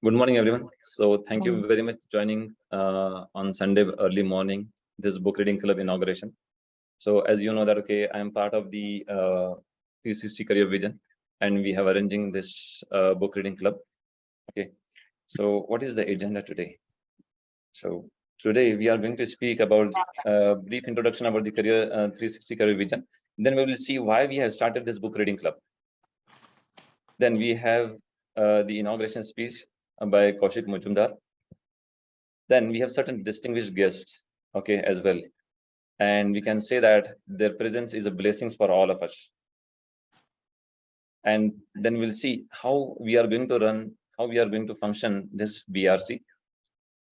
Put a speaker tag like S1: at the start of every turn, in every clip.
S1: Good morning, everyone. So thank you
S2: Morning.
S1: very much for joining on Sunday early morning, this book reading club inauguration. So as you know that, okay, I am part of the 360 Career Vision, and we have arranging this book reading club. Okay, so what is the agenda today? So today we are going to speak about a brief introduction about the Career 360 Career Vision. Then we will see why we have started this book reading club. Then we have the inauguration speech by Kaushik Mujumdar. Then we have certain distinguished guests, okay, as well. And we can say that their presence is a blessing for all of us. And then we'll see how we are going to run, how we are going to function this BRC.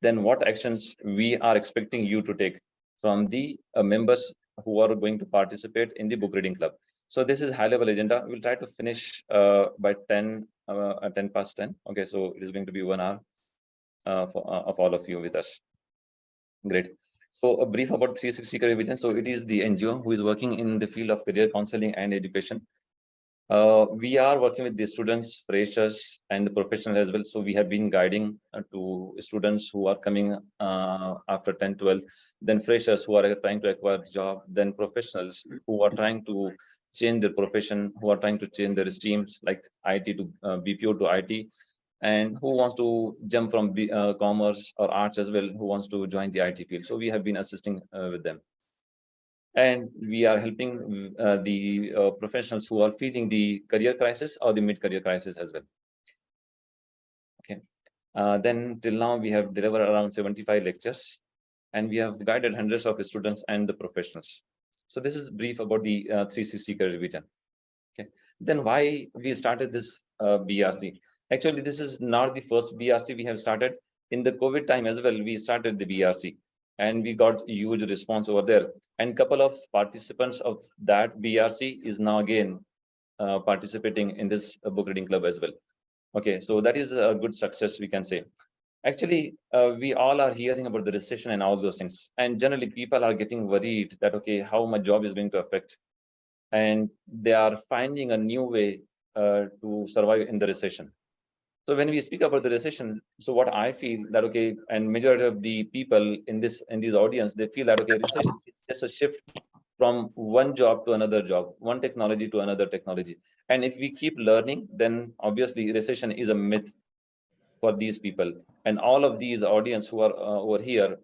S1: Then what actions we are expecting you to take from the members who are going to participate in the book reading club. So this is high level agenda. We'll try to finish by 10 past 10. Okay, so it is going to be 1 hour of all of you with us. Great. So a brief about 360 Career Vision. So it is the NGO who is working in the field of career counseling and education. We are working with the students, freshers, and the professionals as well. So we have been guiding to students who are coming after 10, 12, then freshers who are trying to acquire a job, then professionals who are trying to change their profession, who are trying to change their streams like IT to BPO to IT, and who wants to jump from commerce or arts as well, who wants to join the IT field. So we have been assisting with them. And we are helping the professionals who are feeling the career crisis or the mid-career crisis as well. Okay. Then till now, we have delivered around 75 lectures, and we have guided hundreds of students and the professionals. So this is brief about the 360 Career Vision. Okay. Then why we started this BRC? Actually, this is not the first BRC we have started. In the COVID time as well, we started the BRC, and we got huge response over there. And couple of participants of that BRC is now again participating in this book reading club as well. Okay, so that is a good success, we can say. Actually, we all are hearing about the recession and all those things, and generally people are getting worried that, okay, how my job is going to affect, and they are finding a new way to survive in the recession. So when we speak about the recession, so what I feel that, okay, and majority of the people in this audience, they feel that, okay, recession is just a shift from one job to another job, one technology to another technology. And if we keep learning, then obviously recession is a myth for these people. And all of these audience who are over here,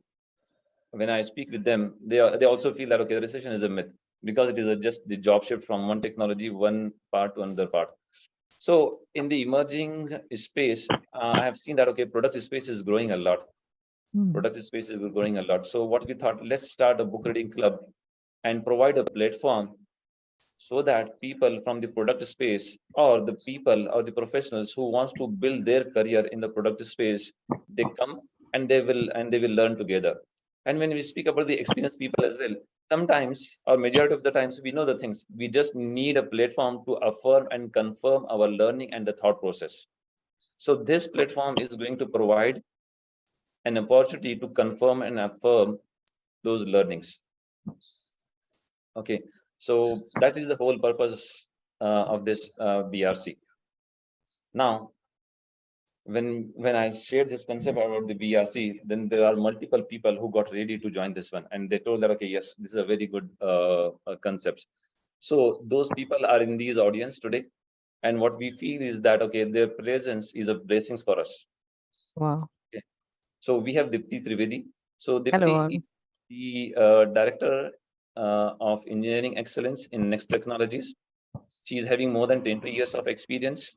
S1: when I speak with them, they also feel that, okay, recession is a myth because it is just the job shift from one technology, one part to another part. So in the emerging space, I have seen that, okay, product space is growing a lot. Product space is growing a lot. So what we thought, let's start a book reading club and provide a platform so that people from the product space or the people or the professionals who wants to build their career in the product space, they come and they will learn together. And when we speak about the experienced people as well, sometimes or majority of the times we know the things, we just need a platform to affirm and confirm our learning and the thought process. So this platform is going to provide an opportunity to confirm and affirm those learnings. Okay, so that is the whole purpose of this BRC. Now, when I shared this concept about the BRC, then there are multiple people who got ready to join this one, and they told that, okay, yes, this is a very good concept. So those people are in these audience today, and what we feel is that, okay, their presence is a blessing for us.
S2: Wow.
S1: Okay. So we have Dipti Trivedi. So
S2: Hello,
S1: Dipti
S2: all.
S1: is the director of engineering excellence in Next Technologies. She is having more than 20 years of experience.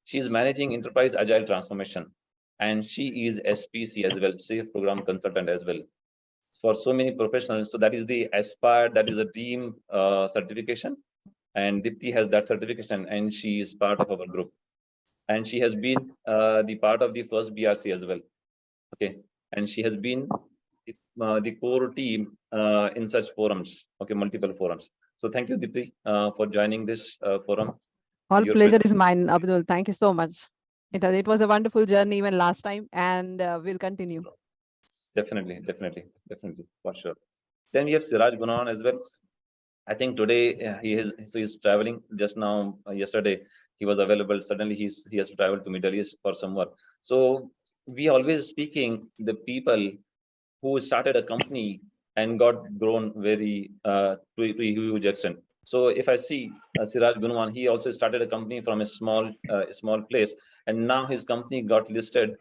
S1: She is managing enterprise agile transformation, and she is SPC as well, Safe Program Consultant as well, for so many professionals. So that is the Aspire, that is a team certification, and Dipti has that certification, and she is part of our group, and she has been the part of the first BRC as well. Okay, and she has been the core team in such forums. Okay, multiple forums. So thank you, Dipti, for joining this forum.
S2: All
S1: Your
S2: pleasure
S1: presence.
S2: is mine, Abdul. Thank you so much. It was a wonderful journey even last time, and we'll continue.
S1: Definitely, definitely, for sure. Then we have Siraj Gunan as well. I think today he's traveling just now. Yesterday he was available. Suddenly he has to travel to Middle East for some work. So we always speaking the people who started a company and got grown very to a huge extent. So if I see Siraj Gunwan, he also started a company from a small place, and now his company got listed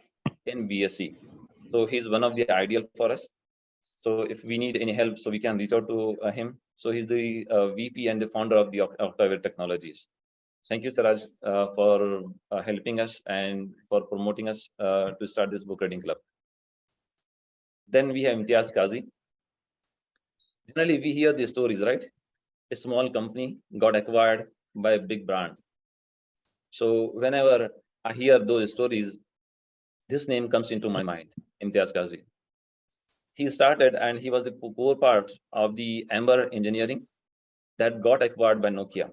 S1: in BSC. So he's one of the ideal for us. So if we need any help, so we can reach out to him. So he's the VP and the founder of the Octavia Technologies. Thank you, Siraj, for helping us and for promoting us to start this book reading club. Then we have Imtiaz Kazi. Generally, we hear these stories, right? A small company got acquired by a big brand. So whenever I hear those stories, this name comes into my mind, Imtiaz Kazi. He started and he was the core part of the Amber Engineering that got acquired by Nokia.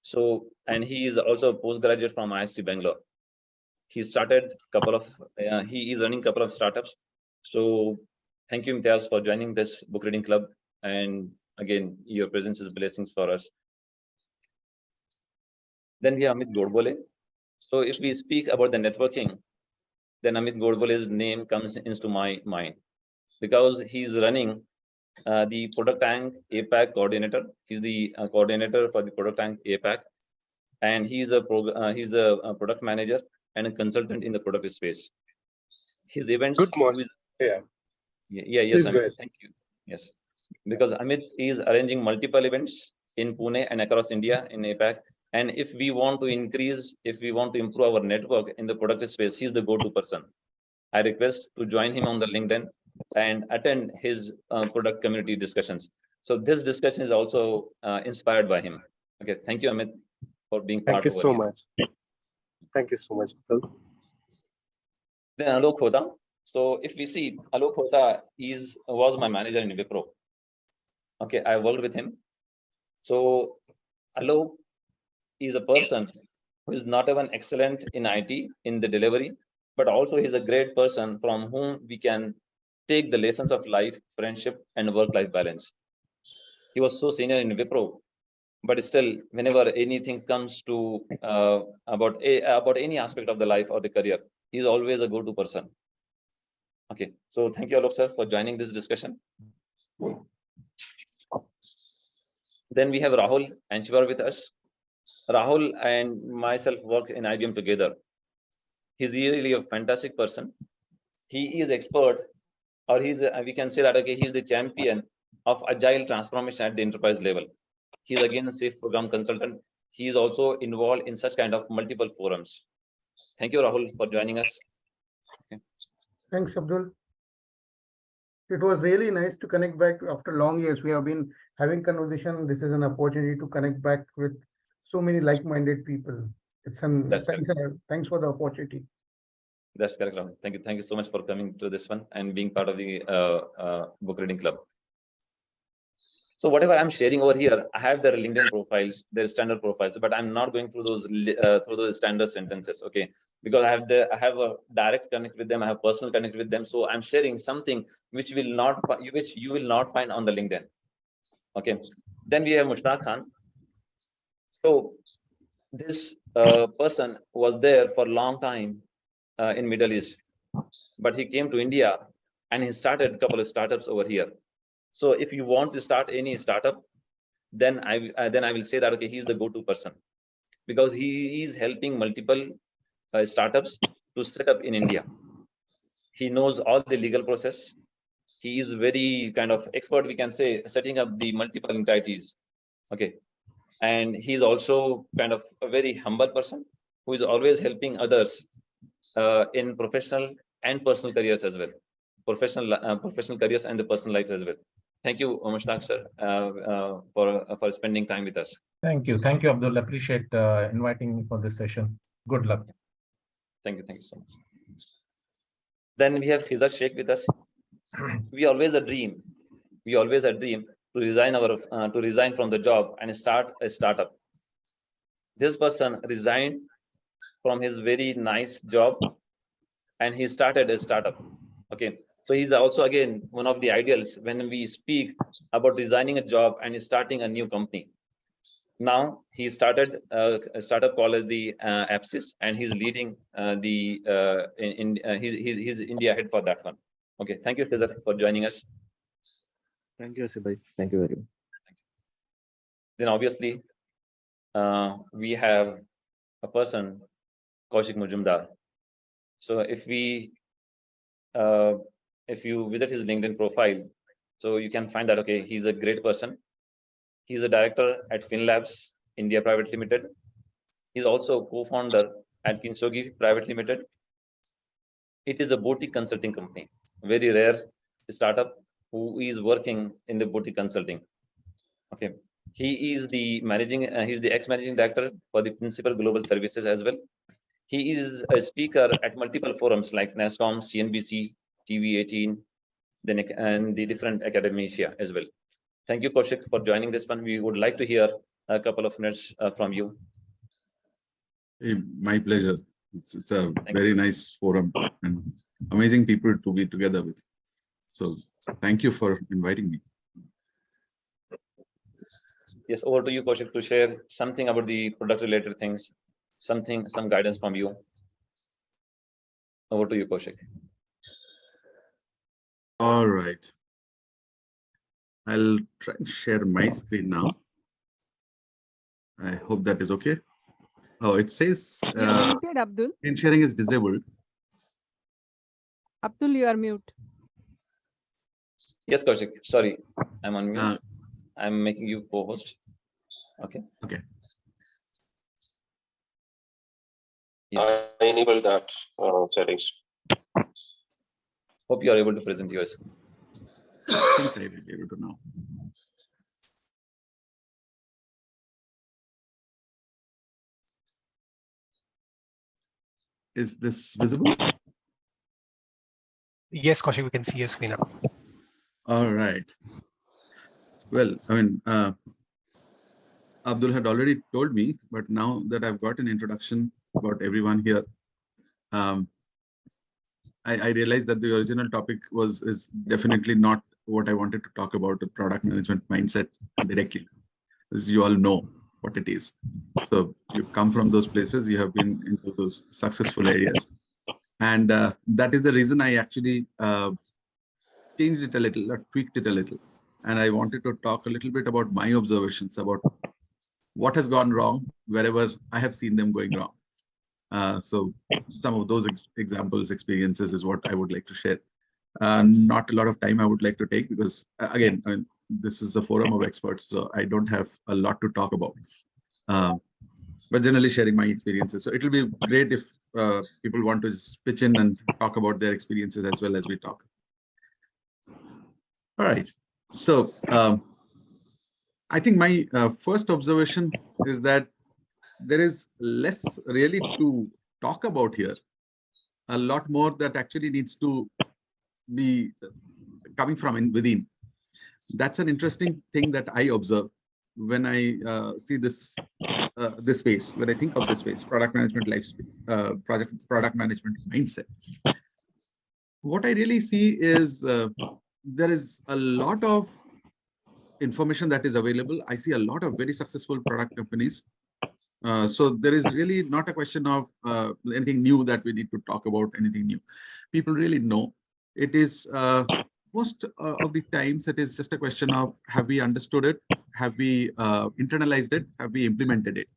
S1: So, and he is also a postgraduate from ISC Bangalore. He started he is running a couple of startups. So thank you, Imtiaz, for joining this book reading club. And again, your presence is blessings for us. Then we have Amit Godbole. So if we speak about the networking, then Amit Godbole's name comes into my mind because he's running the Product Tank APAC coordinator. He's the coordinator for the Product Tank APAC, and he's a product manager and a consultant in the product space. His events.
S3: Good morning.
S1: Yes, Amit, thank you. Yes, because Amit is arranging multiple events in Pune and across India in APAC. And if we want to improve our network in the product space, he's the go-to person. I request to join him on the LinkedIn and attend his product community discussions. So this discussion is also inspired by him. Okay, thank you, Amit, for being part of it.
S3: Thank you so much. Thank you so much.
S1: Then Alok Hoda. So if we see, Alok Hoda was my manager in Wipro. Okay, I worked with him. So Alok is a person who is not even excellent in IT in the delivery, but also he's a great person from whom we can take the lessons of life, friendship, and work-life balance. He was so senior in Wipro, but still, whenever anything comes to about any aspect of the life or the career, he's always a go-to person. Okay, so thank you, Alok sir, for joining this discussion. Then we have Rahul and Shiva with us. Rahul and myself work in IBM together. He's really a fantastic person. He is expert, or we can say that okay, he's the champion of agile transformation at the enterprise level. He's again a safe program consultant. He is also involved in such kind of multiple forums. Thank you, Rahul, for joining us. Okay.
S4: Thanks, Abdul. It was really nice to connect back after long years. We have been having conversation. This is an opportunity to connect back with so many like-minded people. Thanks for the opportunity.
S1: That's correct, Rahul. Thank you. Thank you so much for coming to this one and being part of the book reading club. So whatever I'm sharing over here, I have their LinkedIn profiles, their standard profiles, but I'm not going through those standard sentences, okay? Because I have a direct connect with them, I have personal connect with them. So I'm sharing something which you will not find on the LinkedIn, okay? Then we have Mushtaq Khan. So this person was there for a long time in Middle East, but he came to India and he started a couple of startups over here. So if you want to start any startup, then I will say that okay, he's the go-to person because he is helping multiple startups to set up in India. He knows all the legal process. He is very kind of expert, we can say, setting up the multiple entities. Okay, and he's also kind of a very humble person who is always helping others in professional and personal careers as well. Professional careers and the personal life as well. Thank you, Mushtaq sir, for spending time with us.
S5: Thank you, Abdul. Appreciate inviting me for this session. Good luck.
S1: Thank you so much. Then we have Khizar Sheikh with us. We always a dream to resign from the job and start a startup. This person resigned from his very nice job and he started a startup. Okay, so he's also again one of the ideals when we speak about designing a job and starting a new company. Now he started a startup called as the Apsis, and he's leading he's India head for that one. Okay, thank you, Cesar, for joining us.
S6: Thank you, Asibai. Thank you very much.
S1: Then obviously we have a person, Kaushik Mujumdar. So if you visit his LinkedIn profile, so you can find that, okay, he's a great person. He's a director at FinLabs India Private Limited. He's also co-founder at Kinsogi Private Limited. It is a boutique consulting company, very rare startup who is working in the boutique consulting. Okay, he is the he's the ex-managing director for the Principal Global Services as well. He is a speaker at multiple forums like NASCOM, CNBC, TV18, and the different academia as well. Thank you, Kaushik, for joining this one. We would like to hear a couple of minutes from you.
S7: Hey, my pleasure. It's a very nice forum and amazing people to be together with. So thank you for inviting me.
S1: Yes, over to you, Kaushik, to share something about the product-related things, some guidance from you. Over to you, Kaushik.
S7: All right. I'll try and share my screen now. I hope that is okay. Oh, it says
S2: You're muted, Abdul.
S7: screen sharing is disabled.
S2: Abdul, you are mute.
S1: Yes, Kaushik. Sorry, I'm on mute. I'm making you co-host. Okay.
S7: Okay.
S1: Yes.
S3: I enabled that settings.
S1: Hope you are able to present yours.
S7: I think I will be able to now. Is this visible?
S8: Yes, Kaushik, we can see your screen now.
S7: All right. Well, I mean, Abdul had already told me, but now that I've got an introduction about everyone here, I realized that the original topic is definitely not what I wanted to talk about, the product management mindset directly, as you all know what it is. So you come from those places, you have been into those successful areas. And that is the reason I actually changed it a little, or tweaked it a little. And I wanted to talk a little bit about my observations about what has gone wrong wherever I have seen them going wrong. So some of those examples, experiences is what I would like to share. Not a lot of time I would like to take because, again, I mean, this is a forum of experts, so I don't have a lot to talk about. But generally sharing my experiences. So it'll be great if people want to just pitch in and talk about their experiences as well as we talk. All right. So I think my first observation is that there is less really to talk about here. A lot more that actually needs to be coming from within. That's an interesting thing that I observe when I see this space, when I think of this space, product management product management mindset. What I really see is there is a lot of information that is available. I see a lot of very successful product companies. So there is really not a question of anything new that we need to talk about, anything new. People really know. It is most of the times it is just a question of have we understood it, have we internalized it, have we implemented it.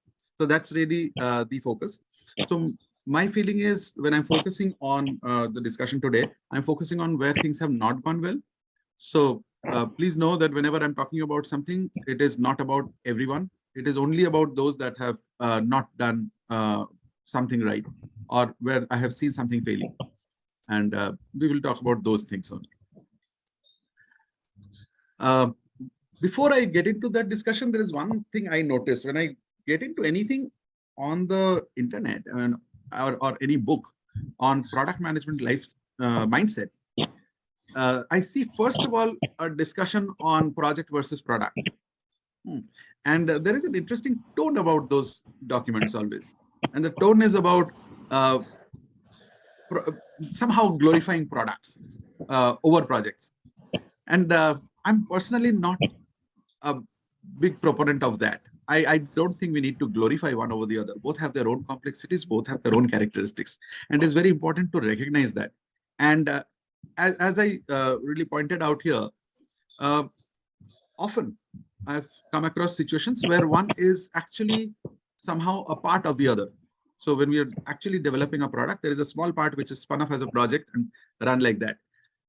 S7: So that's really the focus. So my feeling is when I'm focusing on the discussion today, I'm focusing on where things have not gone well. So please know that whenever I'm talking about something, it is not about everyone. It is only about those that have not done something right or where I have seen something failing. And we will talk about those things only. Before I get into that discussion, there is one thing I noticed when I get into anything on the internet or any book on product management mindset. I see, first of all, a discussion on project versus product. And there is an interesting tone about those documents always. And the tone is about somehow glorifying products over projects. And I'm personally not a big proponent of that. I don't think we need to glorify one over the other. Both have their own complexities, both have their own characteristics. And it's very important to recognize that. And as I really pointed out here, often I've come across situations where one is actually somehow a part of the other. So when we are actually developing a product, there is a small part which is spun off as a project and run like that.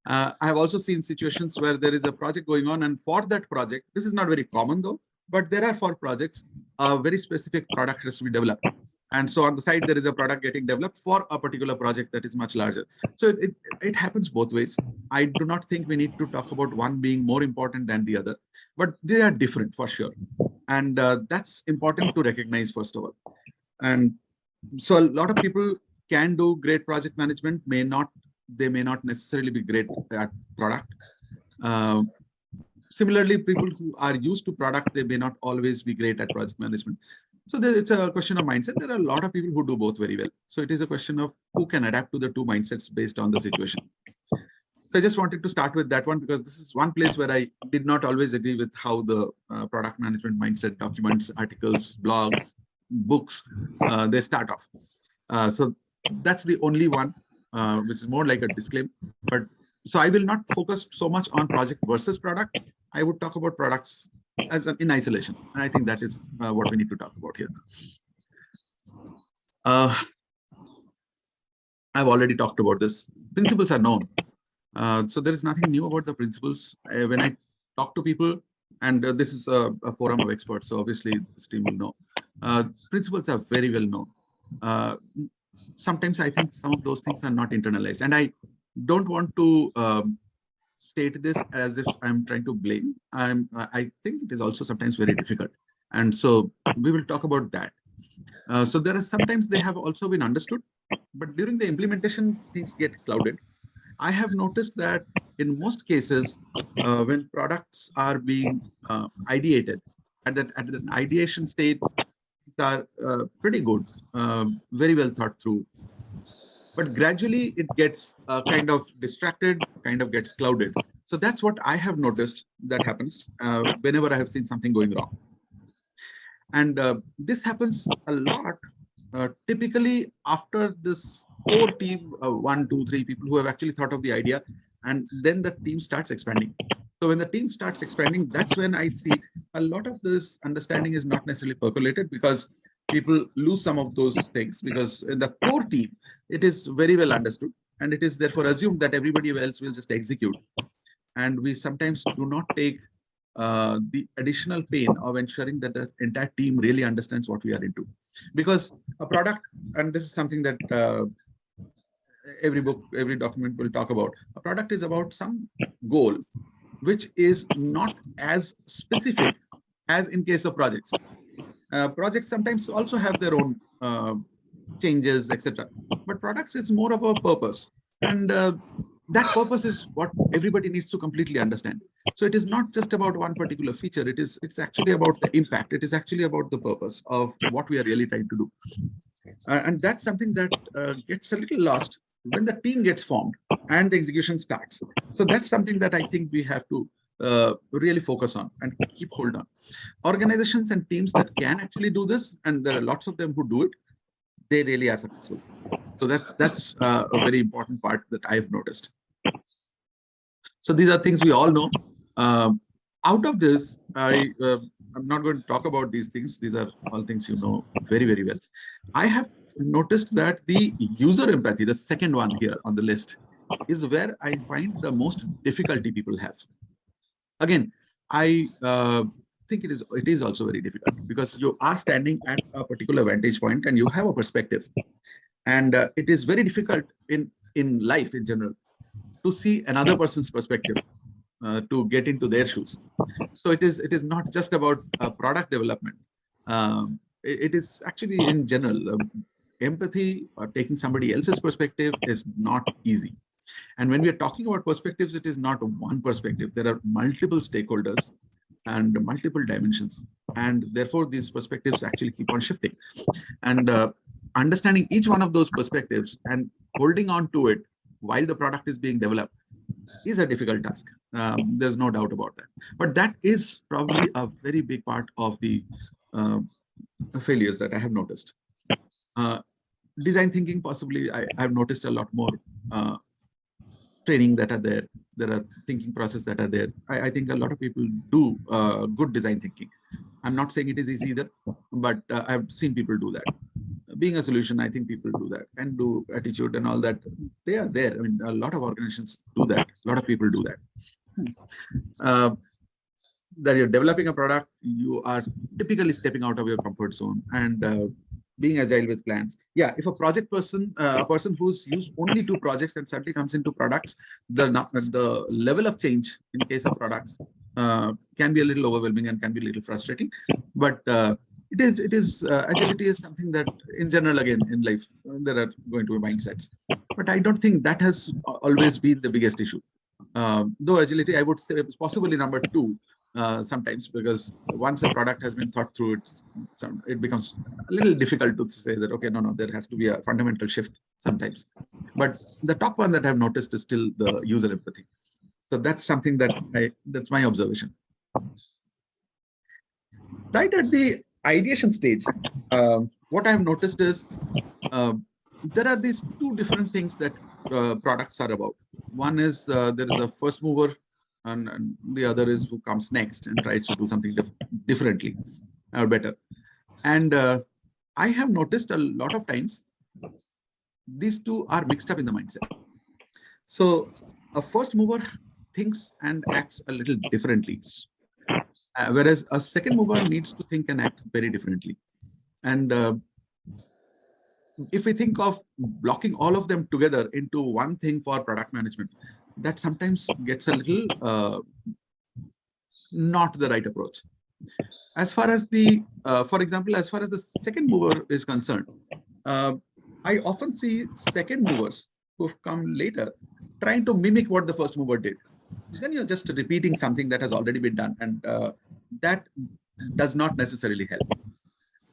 S7: I have also seen situations where there is a project going on, and for that project, this is not very common though, but there are for projects, a very specific product has to be developed. And so on the side, there is a product getting developed for a particular project that is much larger. So it happens both ways. I do not think we need to talk about one being more important than the other, but they are different for sure. And that's important to recognize, first of all. And so a lot of people can do great project management, they may not necessarily be great at product. Similarly, people who are used to product, they may not always be great at project management. So it's a question of mindset. There are a lot of people who do both very well. So it is a question of who can adapt to the two mindsets based on the situation. So I just wanted to start with that one, because this is one place where I did not always agree with how the product management mindset documents, articles, blogs, books, they start off. So that's the only one, which is more like a disclaimer. But so I will not focus so much on project versus product. I would talk about products as in isolation. And I think that is what we need to talk about here. I've already talked about this. Principles are known. So there is nothing new about the principles. When I talk to people, and this is a forum of experts, so obviously this team will know. Principles are very well known. Sometimes I think some of those things are not internalized. And I don't want to state this as if I'm trying to blame. I think it is also sometimes very difficult. And so we will talk about that. So there are sometimes they have also been understood, but during the implementation, things get clouded. I have noticed that in most cases, when products are being ideated, at the ideation stage, are pretty good, very well thought through. But gradually it gets kind of distracted, kind of gets clouded. So that's what I have noticed that happens whenever I have seen something going wrong. And this happens a lot, typically after this core team, 1, 2, 3 people who have actually thought of the idea, and then the team starts expanding. So when the team starts expanding, that's when I see a lot of this understanding is not necessarily percolated, because people lose some of those things, because in the core team, it is very well understood, and it is therefore assumed that everybody else will just execute. And we sometimes do not take the additional pain of ensuring that the entire team really understands what we are into. Because a product, and this is something that every book, every document will talk about, a product is about some goal, which is not as specific as in case of projects. Projects sometimes also have their own changes, etc. But products, it's more of a purpose. And that purpose is what everybody needs to completely understand. So it is not just about one particular feature. It's actually about the impact. It is actually about the purpose of what we are really trying to do. And that's something that gets a little lost when the team gets formed and the execution starts. So that's something that I think we have to really focus on and keep hold on. Organizations and teams that can actually do this, and there are lots of them who do it, they really are successful. So that's a very important part that I've noticed. So these are things we all know. Out of this, I'm not going to talk about these things. These are all things you know very, very well. I have noticed that the user empathy, the second one here on the list, is where I find the most difficulty people have. Again, I think it is also very difficult, because you are standing at a particular vantage point and you have a perspective. And it is very difficult in life in general to see another person's perspective, to get into their shoes. So it is not just about product development. It is actually in general, empathy or taking somebody else's perspective is not easy. And when we are talking about perspectives, it is not one perspective. There are multiple stakeholders and multiple dimensions. And therefore, these perspectives actually keep on shifting. And understanding each one of those perspectives and holding on to it while the product is being developed is a difficult task. There's no doubt about that. But that is probably a very big part of the failures that I have noticed. Design thinking, possibly, I've noticed a lot more training that are there. There are thinking process that are there. I think a lot of people do good design thinking. I'm not saying it is easy either, but I've seen people do that. Being a solution, I think people do that, and do attitude and all that. They are there. I mean, a lot of organizations do that. A lot of people do that. That you're developing a product, you are typically stepping out of your comfort zone and being agile with plans. Yeah, if a project person, a person who's used only 2 projects and suddenly comes into products, the level of change in case of products can be a little overwhelming and can be a little frustrating. But agility is something that, in general, again in life, there are going to be mindsets. But I don't think that has always been the biggest issue. Though agility, I would say, is possibly number 2. Sometimes, because once a product has been thought through, it becomes a little difficult to say that, okay, no, there has to be a fundamental shift sometimes. But the top one that I've noticed is still the user empathy. So that's something that that's my observation. Right at the ideation stage, what I've noticed is there are these 2 different things that products are about. One is there is a first mover, and the other is who comes next and tries to do something differently or better. And I have noticed a lot of times these 2 are mixed up in the mindset. So a first mover thinks and acts a little differently, whereas a second mover needs to think and act very differently. And if we think of blocking all of them together into one thing for product management, that sometimes gets a little not the right approach. As far as the, for example, as far as the second mover is concerned, I often see second movers who've come later trying to mimic what the first mover did. Then you're just repeating something that has already been done, and that does not necessarily help.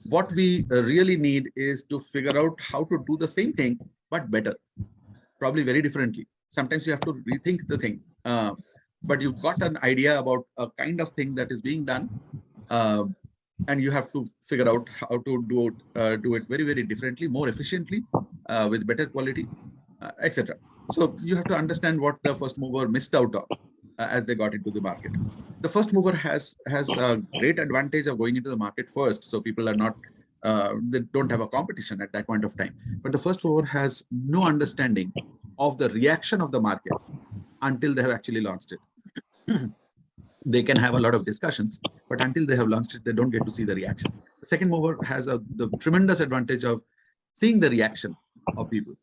S7: What we really need is to figure out how to do the same thing, but better, probably very differently. Sometimes you have to rethink the thing, but you've got an idea about a kind of thing that is being done, and you have to figure out how to do it very, very differently, more efficiently, with better quality, etc. So you have to understand what the first mover missed out on as they got into the market. The first mover has a great advantage of going into the market first, so people are not they don't have a competition at that point of time. But the first mover has no understanding of the reaction of the market until they have actually launched it. They can have a lot of discussions, but until they have launched it, they don't get to see the reaction. The second mover has the tremendous advantage of seeing the reaction of people,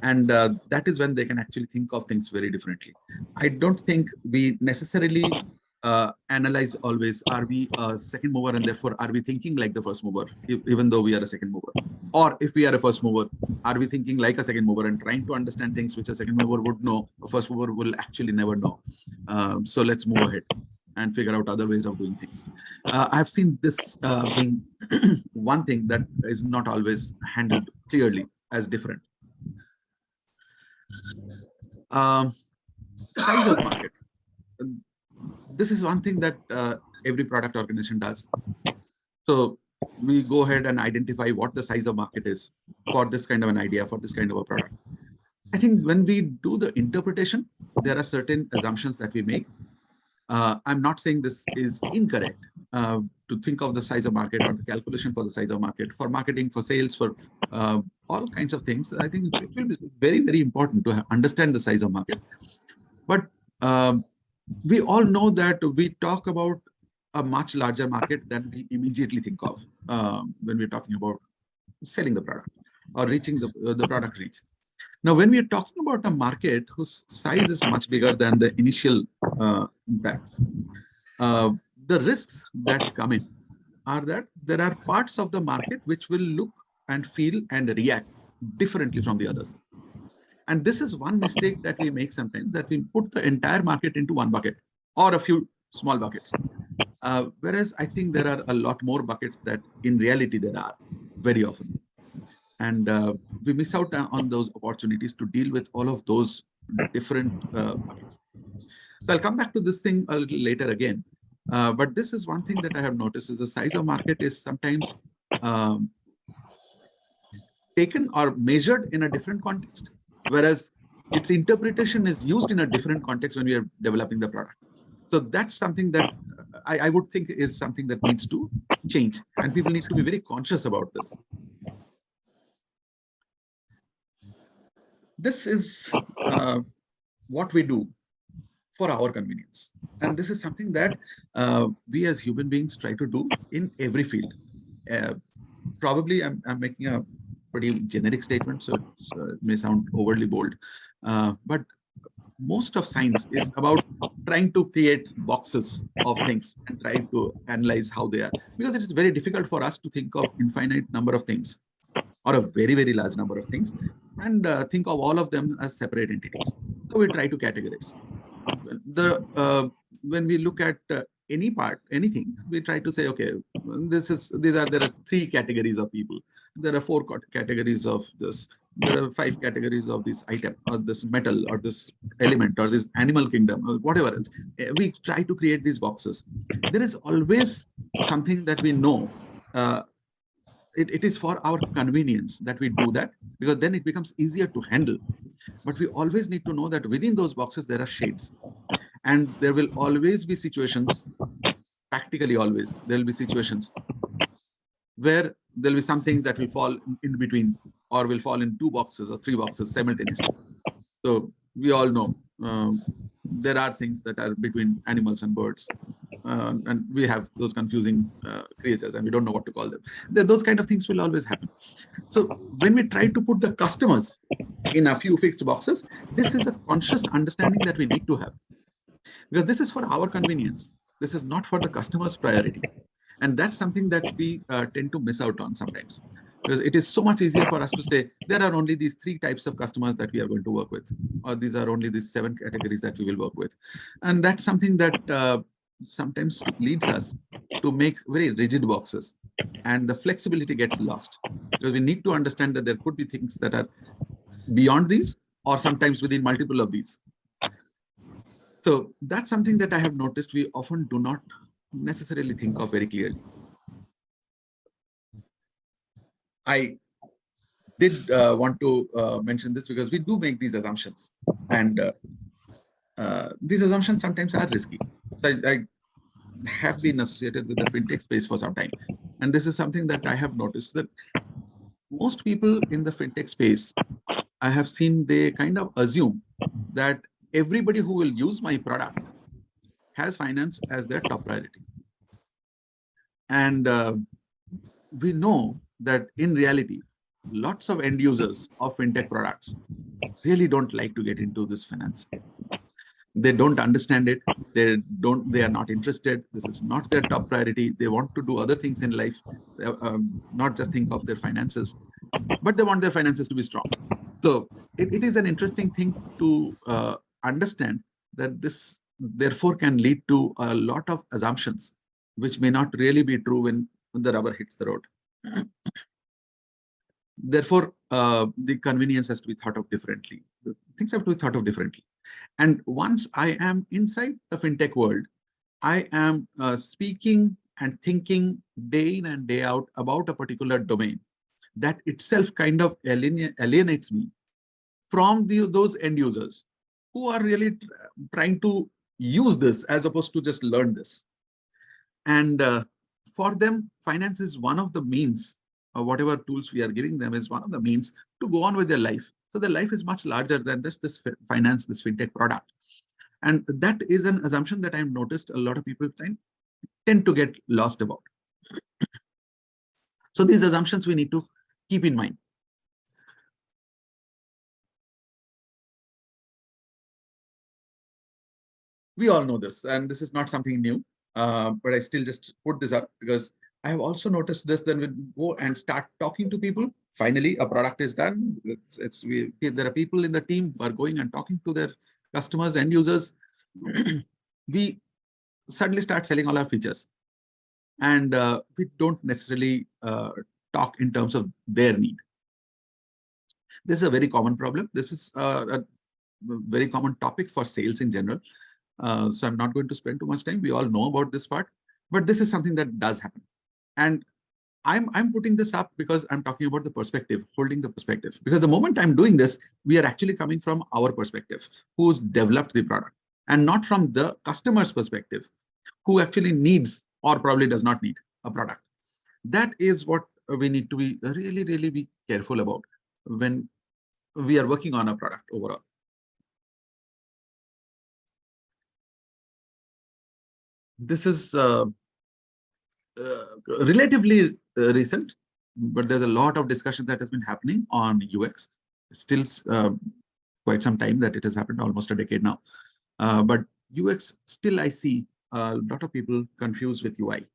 S7: and that is when they can actually think of things very differently. I don't think we necessarily analyze always, are we a second mover and therefore are we thinking like the first mover, even though we are a second mover? Or if we are a first mover, are we thinking like a second mover and trying to understand things which a second mover would know, a first mover will actually never know? So let's move ahead and figure out other ways of doing things. I've seen this being one thing that is not always handled clearly as different. Size of market. This is one thing that every product organization does. So we go ahead and identify what the size of market is for this kind of an idea, for this kind of a product. I think when we do the interpretation, there are certain assumptions that we make. I'm not saying this is incorrect to think of the size of market or the calculation for the size of market, for marketing, for sales, for all kinds of things. I think it will be very, very important to understand the size of market. But we all know that we talk about a much larger market than we immediately think of when we're talking about selling the product or reaching the product reach. Now, when we are talking about a market whose size is much bigger than the initial impact, the risks that come in are that there are parts of the market which will look and feel and react differently from the others. And this is one mistake that we make sometimes, that we put the entire market into one bucket or a few small buckets. Whereas I think there are a lot more buckets that in reality there are very often. And we miss out on those opportunities to deal with all of those different buckets. So I'll come back to this thing a little later again. But this is one thing that I have noticed is the size of market is sometimes taken or measured in a different context, whereas its interpretation is used in a different context when we are developing the product. So that's something that I would think is something that needs to change, and people need to be very conscious about this. This is what we do for our convenience. And this is something that we as human beings try to do in every field. Probably I'm making a pretty generic statement, so it may sound overly bold. But most of science is about trying to create boxes of things and try to analyze how they are. Because it is very difficult for us to think of infinite number of things or a very, very large number of things and think of all of them as separate entities. So we try to categorize. When we look at anything, we try to say, okay, there are 3 categories of people. There are 4 categories of this. There are 5 categories of this item or this metal or this element or this animal kingdom or whatever else. We try to create these boxes. There is always something that we know. It is for our convenience that we do that, because then it becomes easier to handle. But we always need to know that within those boxes, there are shades. And there will always be situations, practically always, there will be situations where there will be some things that will fall in between or will fall in 2 boxes or 3 boxes simultaneously. So we all know there are things that are between animals and birds. And we have those confusing creatures and we don't know what to call them. Those kind of things will always happen. So when we try to put the customers in a few fixed boxes, this is a conscious understanding that we need to have. Because this is for our convenience. This is not for the customer's priority. And that's something that we tend to miss out on sometimes. Because it is so much easier for us to say, there are only these 3 types of customers that we are going to work with, or these are only these 7 categories that we will work with. And that's something that sometimes leads us to make very rigid boxes, and the flexibility gets lost. Because we need to understand that there could be things that are beyond these, or sometimes within multiple of these. So that's something that I have noticed we often do not necessarily think of very clearly. I did want to mention this because we do make these assumptions, and these assumptions sometimes are risky. So I have been associated with the fintech space for some time, and this is something that I have noticed that most people in the fintech space, I have seen they kind of assume that everybody who will use my product has finance as their top priority. And we know that in reality, lots of end users of fintech products really don't like to get into this finance. They don't understand it. They are not interested. This is not their top priority. They want to do other things in life, not just think of their finances, but they want their finances to be strong. So it is an interesting thing to understand that this therefore can lead to a lot of assumptions, which may not really be true when the rubber hits the road. Therefore, the convenience has to be thought of differently. Things have to be thought of differently. And once I am inside the fintech world, I am speaking and thinking day in and day out about a particular domain that itself kind of alienates me from those end users who are really trying to use this as opposed to just learn this. And for them, finance is one of the means, or whatever tools we are giving them is one of the means to go on with their life. So their life is much larger than this finance, this fintech product. And that is an assumption that I've noticed a lot of people tend to get lost about. So these assumptions we need to keep in mind. We all know this, and this is not something new, but I still just put this up because I have also noticed this. Then we go and start talking to people. Finally, a product is done. There are people in the team who are going and talking to their customers and users. We suddenly start selling all our features, and we don't necessarily talk in terms of their need. This is a very common problem. This is a very common topic for sales in general. So I'm not going to spend too much time. We all know about this part, but this is something that does happen. And I'm putting this up because I'm talking about the perspective, holding the perspective. Because the moment I'm doing this, we are actually coming from our perspective, who's developed the product, and not from the customer's perspective, who actually needs or probably does not need a product. That is what we need to be really, really be careful about when we are working on a product overall. This is relatively recent, but there's a lot of discussion that has been happening on UX. Still quite some time that it has happened, almost a decade now. But UX, still I see a lot of people confused with UI.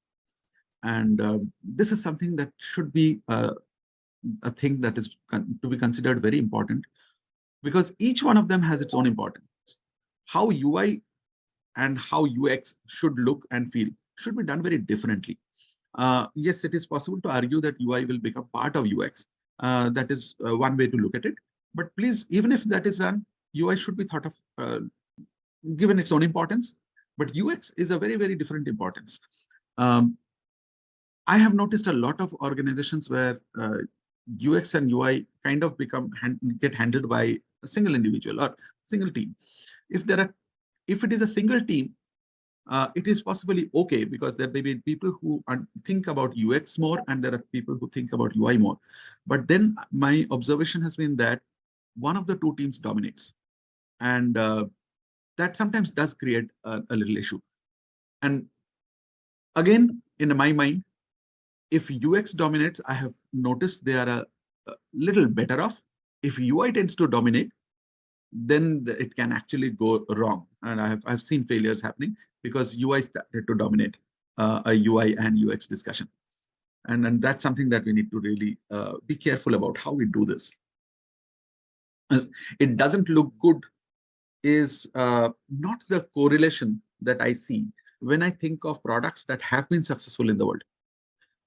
S7: And this is something that should be a thing that is to be considered very important, because each one of them has its own importance. How UI and how UX should look and feel should be done very differently. Yes, it is possible to argue that UI will become part of UX. That is one way to look at it. But please, even if that is done, UI should be thought of, given its own importance. But UX is a very, very different importance. I have noticed a lot of organizations where UX and UI kind of get handled by a single individual or single team. If it is a single team, it is possibly okay, because there may be people who think about UX more and there are people who think about UI more. But then my observation has been that one of the two teams dominates, and that sometimes does create a little issue. And again, in my mind, if UX dominates, I have noticed they are a little better off. If UI tends to dominate, then it can actually go wrong. And I've seen failures happening because UI started to dominate a UI and UX discussion. And that's something that we need to really be careful about how we do this. It doesn't look good is not the correlation that I see when I think of products that have been successful in the world.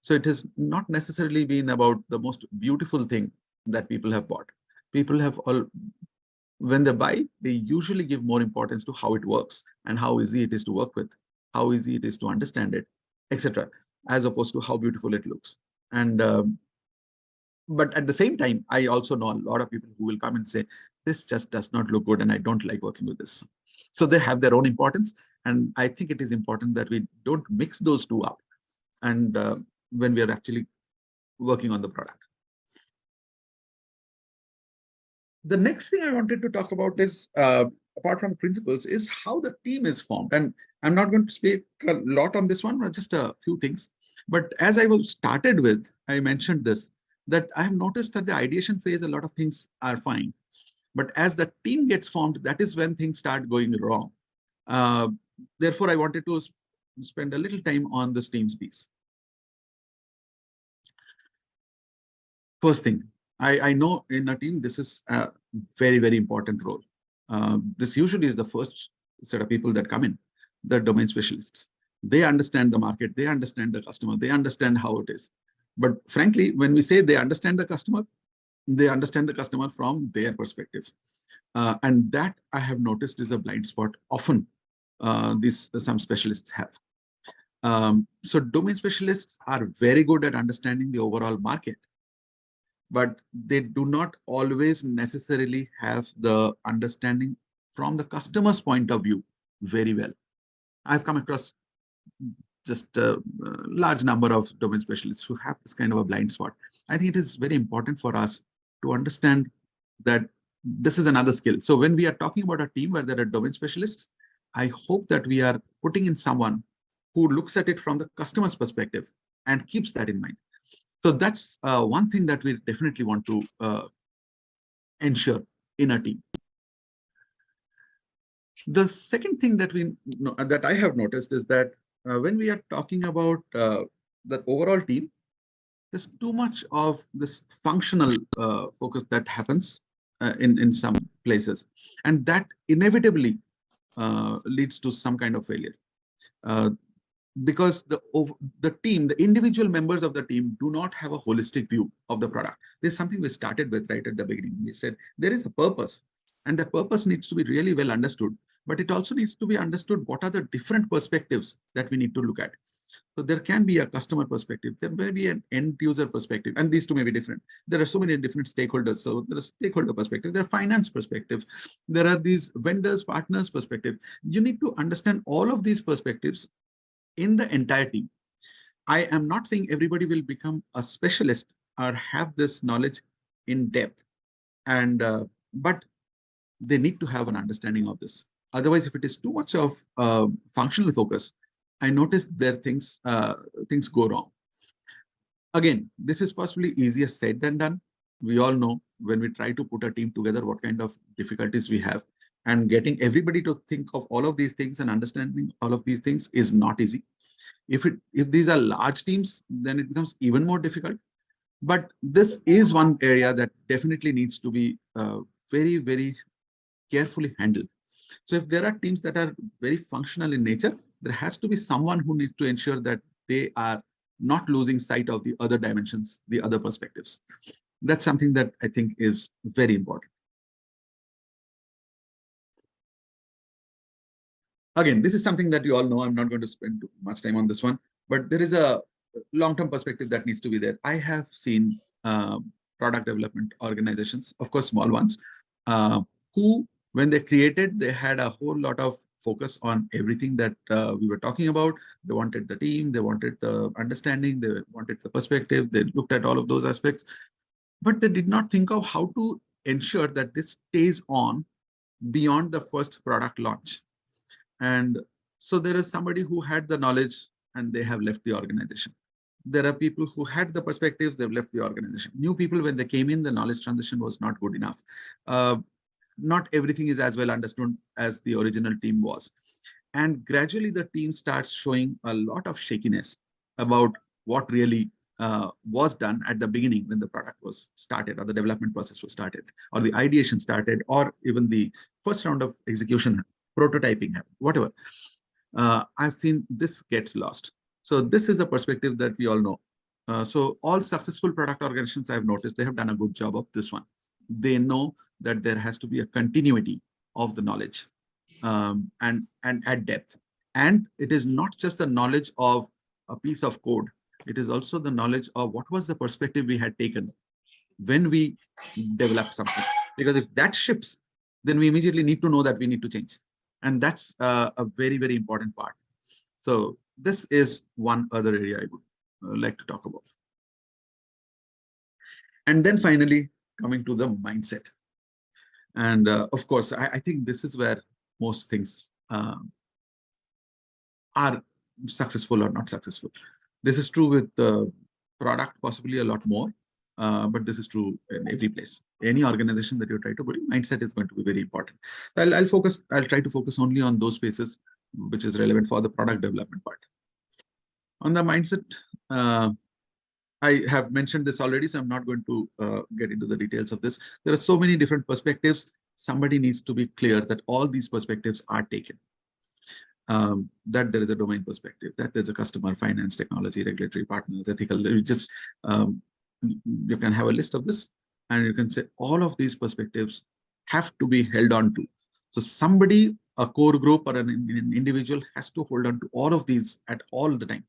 S7: So it has not necessarily been about the most beautiful thing that people have bought. People have when they buy, they usually give more importance to how it works and how easy it is to work with, how easy it is to understand it, etc., as opposed to how beautiful it looks. And but at the same time, I also know a lot of people who will come and say, this just does not look good and I don't like working with this. So they have their own importance. And I think it is important that we don't mix those two up. And when we are actually working on the product. The next thing I wanted to talk about is, apart from principles, is how the team is formed. And I'm not going to speak a lot on this one, but just a few things. But as I was started with, I mentioned this, that I have noticed that the ideation phase, a lot of things are fine. But as the team gets formed, that is when things start going wrong. Therefore, I wanted to spend a little time on this team's piece. First thing, I know in a team, this is a very, very important role. This usually is the first set of people that come in, the domain specialists. They understand the market, they understand the customer, they understand how it is. But frankly, when we say they understand the customer from their perspective. And that I have noticed is a blind spot often some specialists have. So domain specialists are very good at understanding the overall market, but they do not always necessarily have the understanding from the customer's point of view very well. I've come across just a large number of domain specialists who have this kind of a blind spot. I think it is very important for us to understand that this is another skill. So when we are talking about a team where there are domain specialists, I hope that we are putting in someone who looks at it from the customer's perspective and keeps that in mind. So that's one thing that we definitely want to ensure in a team. The second thing that I have noticed is that when we are talking about the overall team, there's too much of this functional focus that happens in some places, and that inevitably leads to some kind of failure. Because the team, the individual members of the team do not have a holistic view of the product. This is something we started with right at the beginning. We said there is a purpose, and that purpose needs to be really well understood but it also needs to be understood what are the different perspectives that we need to look at. So there can be a customer perspective, there may be an end user perspective, and these two may be different. There are so many different stakeholders. So there is stakeholder perspective, there are finance perspective, there are these vendors, partners perspective. You need to understand all of these perspectives in the entire team. I am not saying everybody will become a specialist or have this knowledge in depth, and but they need to have an understanding of this. Otherwise, if it is too much of functional focus, I noticed there things go wrong. Again, this is possibly easier said than done. We all know when we try to put a team together, what kind of difficulties we have, and getting everybody to think of all of these things and understanding all of these things is not easy. If these are large teams, then it becomes even more difficult. But this is one area that definitely needs to be very, very carefully handled. So if there are teams that are very functional in nature, there has to be someone who needs to ensure that they are not losing sight of the other dimensions, the other perspectives. That's something that I think is very important. Again, this is something that you all know. I'm not going to spend too much time on this one, but there is a long-term perspective that needs to be there. I have seen product development organizations, of course, small ones, who, when they created, they had a whole lot of focus on everything that we were talking about. They wanted the team, they wanted the understanding, they wanted the perspective, they looked at all of those aspects, but they did not think of how to ensure that this stays on beyond the first product launch. And so there is somebody who had the knowledge and they have left the organization. There are people who had the perspectives, they've left the organization. New people, when they came in, the knowledge transition was not good enough. Not everything is as well understood as the original team was. And gradually the team starts showing a lot of shakiness about what really was done at the beginning when the product was started, or the development process was started, or the ideation started, or even the first round of execution, prototyping, whatever. I've seen this gets lost. So this is a perspective that we all know. So all successful product organizations I've noticed, they have done a good job of this one. They know that there has to be a continuity of the knowledge and at depth. And it is not just the knowledge of a piece of code. It is also the knowledge of what was the perspective we had taken when we developed something. Because if that shifts, then we immediately need to know that we need to change. And that's a very, very important part. So this is one other area I would like to talk about. And then finally, coming to the mindset. And of course, I think this is where most things are successful or not successful. This is true with the product, possibly a lot more, but this is true in every place. Any organization that you try to build, mindset is going to be very important. I'll try to focus only on those spaces which is relevant for the product development part. On the mindset, I have mentioned this already, so I'm not going to get into the details of this. There are so many different perspectives. Somebody needs to be clear that all these perspectives are taken. That there is a domain perspective, that there's a customer, finance, technology, regulatory partners, ethical. You can have a list of this, and you can say all of these perspectives have to be held on to. So somebody, a core group or an individual, has to hold on to all of these at all the time.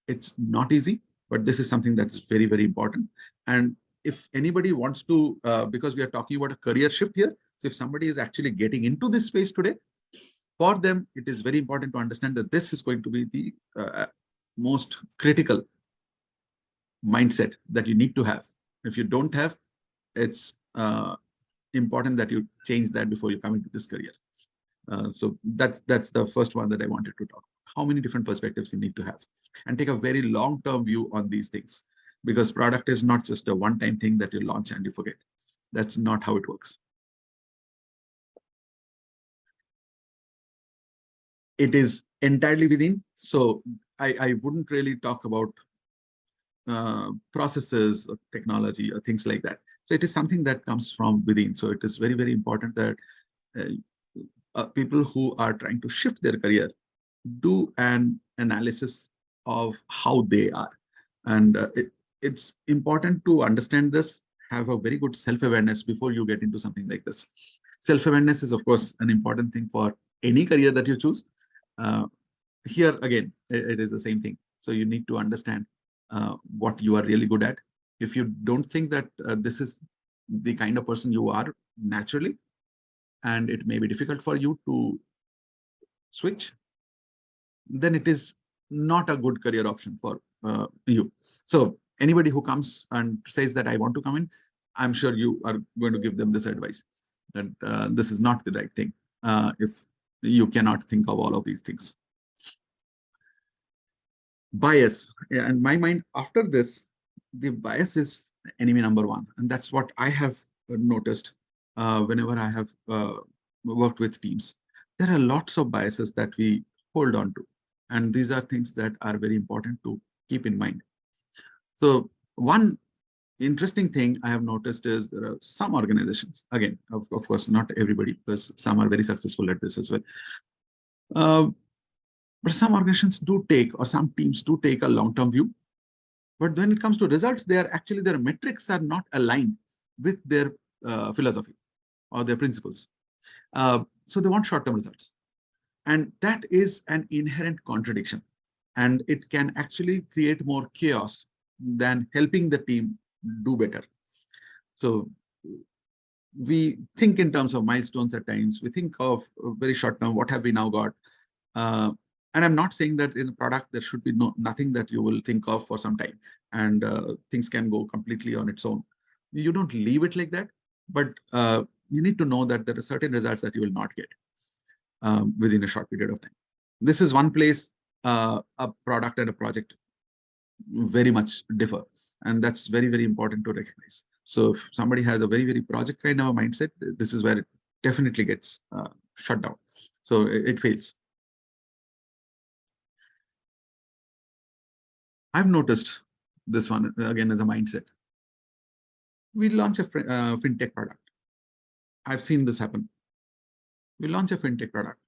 S7: It's not easy, but this is something that's very, very important. And if anybody wants to, because we are talking about a career shift here, so if somebody is actually getting into this space today, for them, it is very important to understand that this is going to be the most critical mindset that you need to have. If you don't have, it's important that you change that before you come into this career. So that's the first one that I wanted to talk about. How many different perspectives you need to have, and take a very long-term view on these things, because product is not just a one-time thing that you launch and you forget. That's not how it works. It is entirely within. So I wouldn't really talk about processes or technology or things like that. So it is something that comes from within. So it is very, very important that people who are trying to shift their career do an analysis of how they are. And it's important to understand this, have a very good self-awareness before you get into something like this. Self-awareness is, of course, an important thing for any career that you choose. Here again, it is the same thing. So you need to understand what you are really good at. If you don't think that this is the kind of person you are naturally, and it may be difficult for you to switch, then it is not a good career option for you. So anybody who comes and says that I want to come in, I'm sure you are going to give them this advice that this is not the right thing if you cannot think of all of these things. Bias. Yeah, in my mind, after this, the bias is enemy number one. And that's what I have noticed whenever I have worked with teams. There are lots of biases that we hold on to. And these are things that are very important to keep in mind. So one interesting thing I have noticed is there are some organizations, again, of course, not everybody, because some are very successful at this as well. But some organizations do take, or some teams do take a long-term view. But when it comes to results, they are actually, their metrics are not aligned with their philosophy or their principles. So they want short-term results. And that is an inherent contradiction. And it can actually create more chaos than helping the team do better. So we think in terms of milestones at times. We think of very short-term, what have we now got? And I'm not saying that in a product, there should be nothing that you will think of for some time, and things can go completely on its own. You don't leave it like that, but you need to know that there are certain results that you will not get within a short period of time. This is one place a product and a project very much differ, and that's very, very important to recognize. So if somebody has a very, very project kind of a mindset, this is where it definitely gets shut down. So it fails. I've noticed this one again as a mindset. We launch a fintech product. I've seen this happen. We launch a fintech product.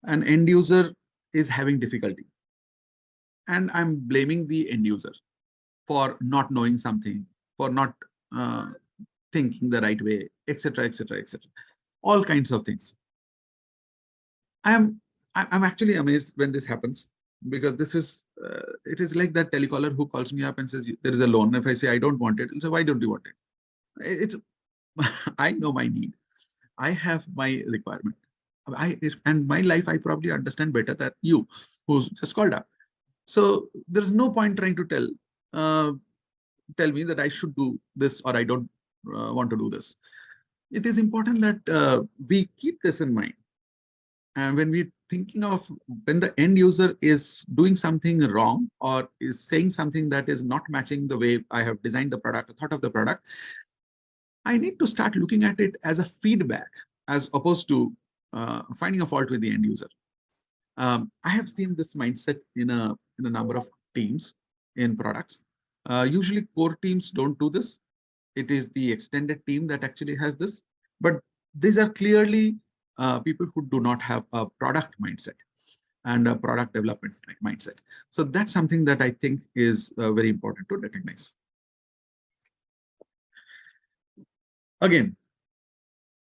S7: An end user is having difficulty. And I'm blaming the end user for not knowing something, for not thinking the right way, etc., etc., etc. All kinds of things. I'm actually amazed when this happens, because this is it is like that telecaller who calls me up and says there is a loan. If I say I don't want it, he'll say, why don't you want it? It's I know my need. I have my requirement. And my life, I probably understand better than you who just called up. So there's no point trying to tell me that I should do this or I don't want to do this. It is important that we keep this in mind. And when we're thinking of when the end user is doing something wrong or is saying something that is not matching the way I have designed the product, thought of the product, I need to start looking at it as a feedback as opposed to finding a fault with the end user. I have seen this mindset in a number of teams in products. Usually core teams don't do this. It is the extended team that actually has this. But these are clearly people who do not have a product mindset and a product development mindset. So that's something that I think is very important to recognize. Again,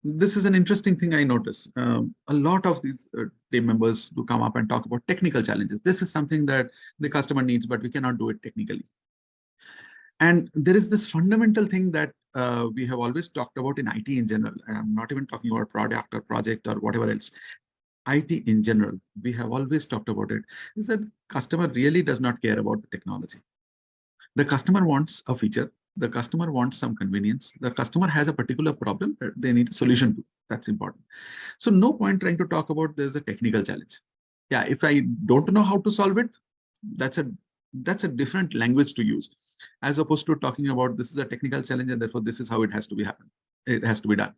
S7: this is an interesting thing I notice. A lot of these team members do come up and talk about technical challenges. This is something that the customer needs, but we cannot do it technically. And there is this fundamental thing that we have always talked about in IT in general. And I'm not even talking about product or project or whatever else. IT in general, we have always talked about it, is that customer really does not care about the technology. The customer wants a feature. The customer wants some convenience. The customer has a particular problem that they need a solution to. That's important. So no point trying to talk about there's a technical challenge. Yeah, if I don't know how to solve it, that's a different language to use, as opposed to talking about this is a technical challenge and therefore this is how it has to be happen. It has to be done.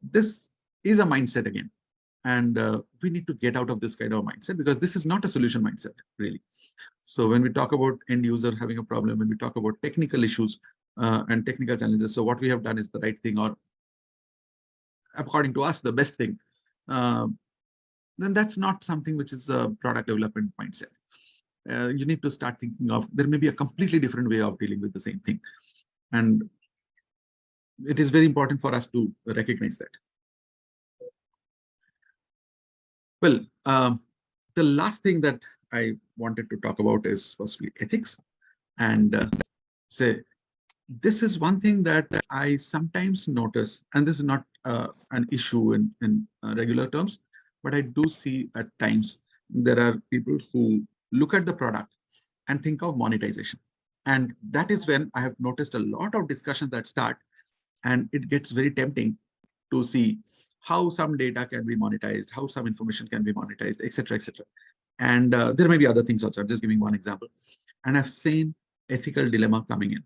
S7: This is a mindset again. And we need to get out of this kind of mindset, because this is not a solution mindset, really. So when we talk about end user having a problem, when we talk about technical issues and technical challenges, so what we have done is the right thing, or according to us, the best thing, then that's not something which is a product development mindset. You need to start thinking of, there may be a completely different way of dealing with the same thing. And it is very important for us to recognize that. Well, the last thing that I wanted to talk about is firstly ethics. And say, this is one thing that I sometimes notice, and this is not an issue in regular terms, but I do see at times there are people who look at the product and think of monetization. And that is when I have noticed a lot of discussions that start, and it gets very tempting to see how some data can be monetized, how some information can be monetized, etc., etc. And there may be other things also. I'm just giving one example. And I've seen ethical dilemma coming in.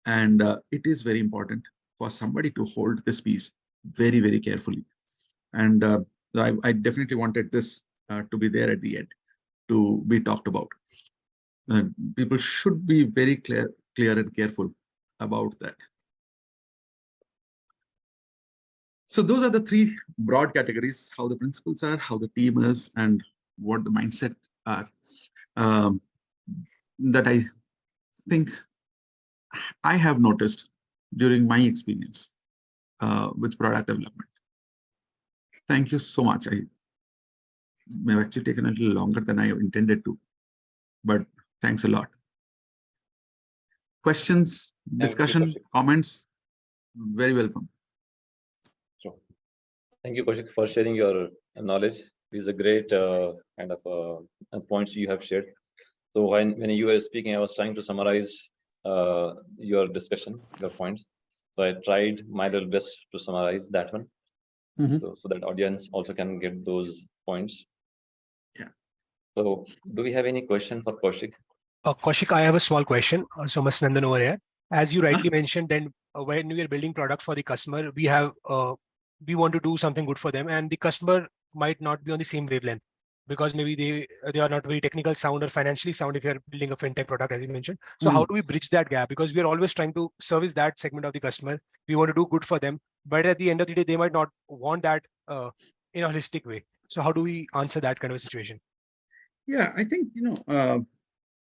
S7: And it is very important for somebody to hold this piece very, very carefully. And I definitely wanted this to be there at the end to be talked about. People should be very clear and careful about that. So those are the three broad categories: how the principles are, how the team is, and what the mindset are. That I think I have noticed during my experience with product development. Thank you so much. I may have actually taken a little longer than I intended to, but thanks a lot. Questions, discussion, comments, very welcome.
S1: Sure. Thank you, Kaushik, for sharing your knowledge. These are great kind of points you have shared. So when you were speaking, I was trying to summarize your discussion, your points. So I tried my little best to summarize that one, so that audience also can get those points.
S7: Yeah.
S1: So do we have any question for Kaushik?
S8: Kaushik, I have a small question. So Ms. Nandan over here. As you rightly mentioned, then when we are building product for the customer, we want to do something good for them, and the customer might not be on the same wavelength, because maybe they are not very technical sound or financially sound if you are building a fintech product, as you mentioned. So how do we bridge that gap? Because we are always trying to service that segment of the customer. We want to do good for them, but at the end of the day, they might not want that in a holistic way. So how do we answer that kind of a situation?
S7: Yeah, I think,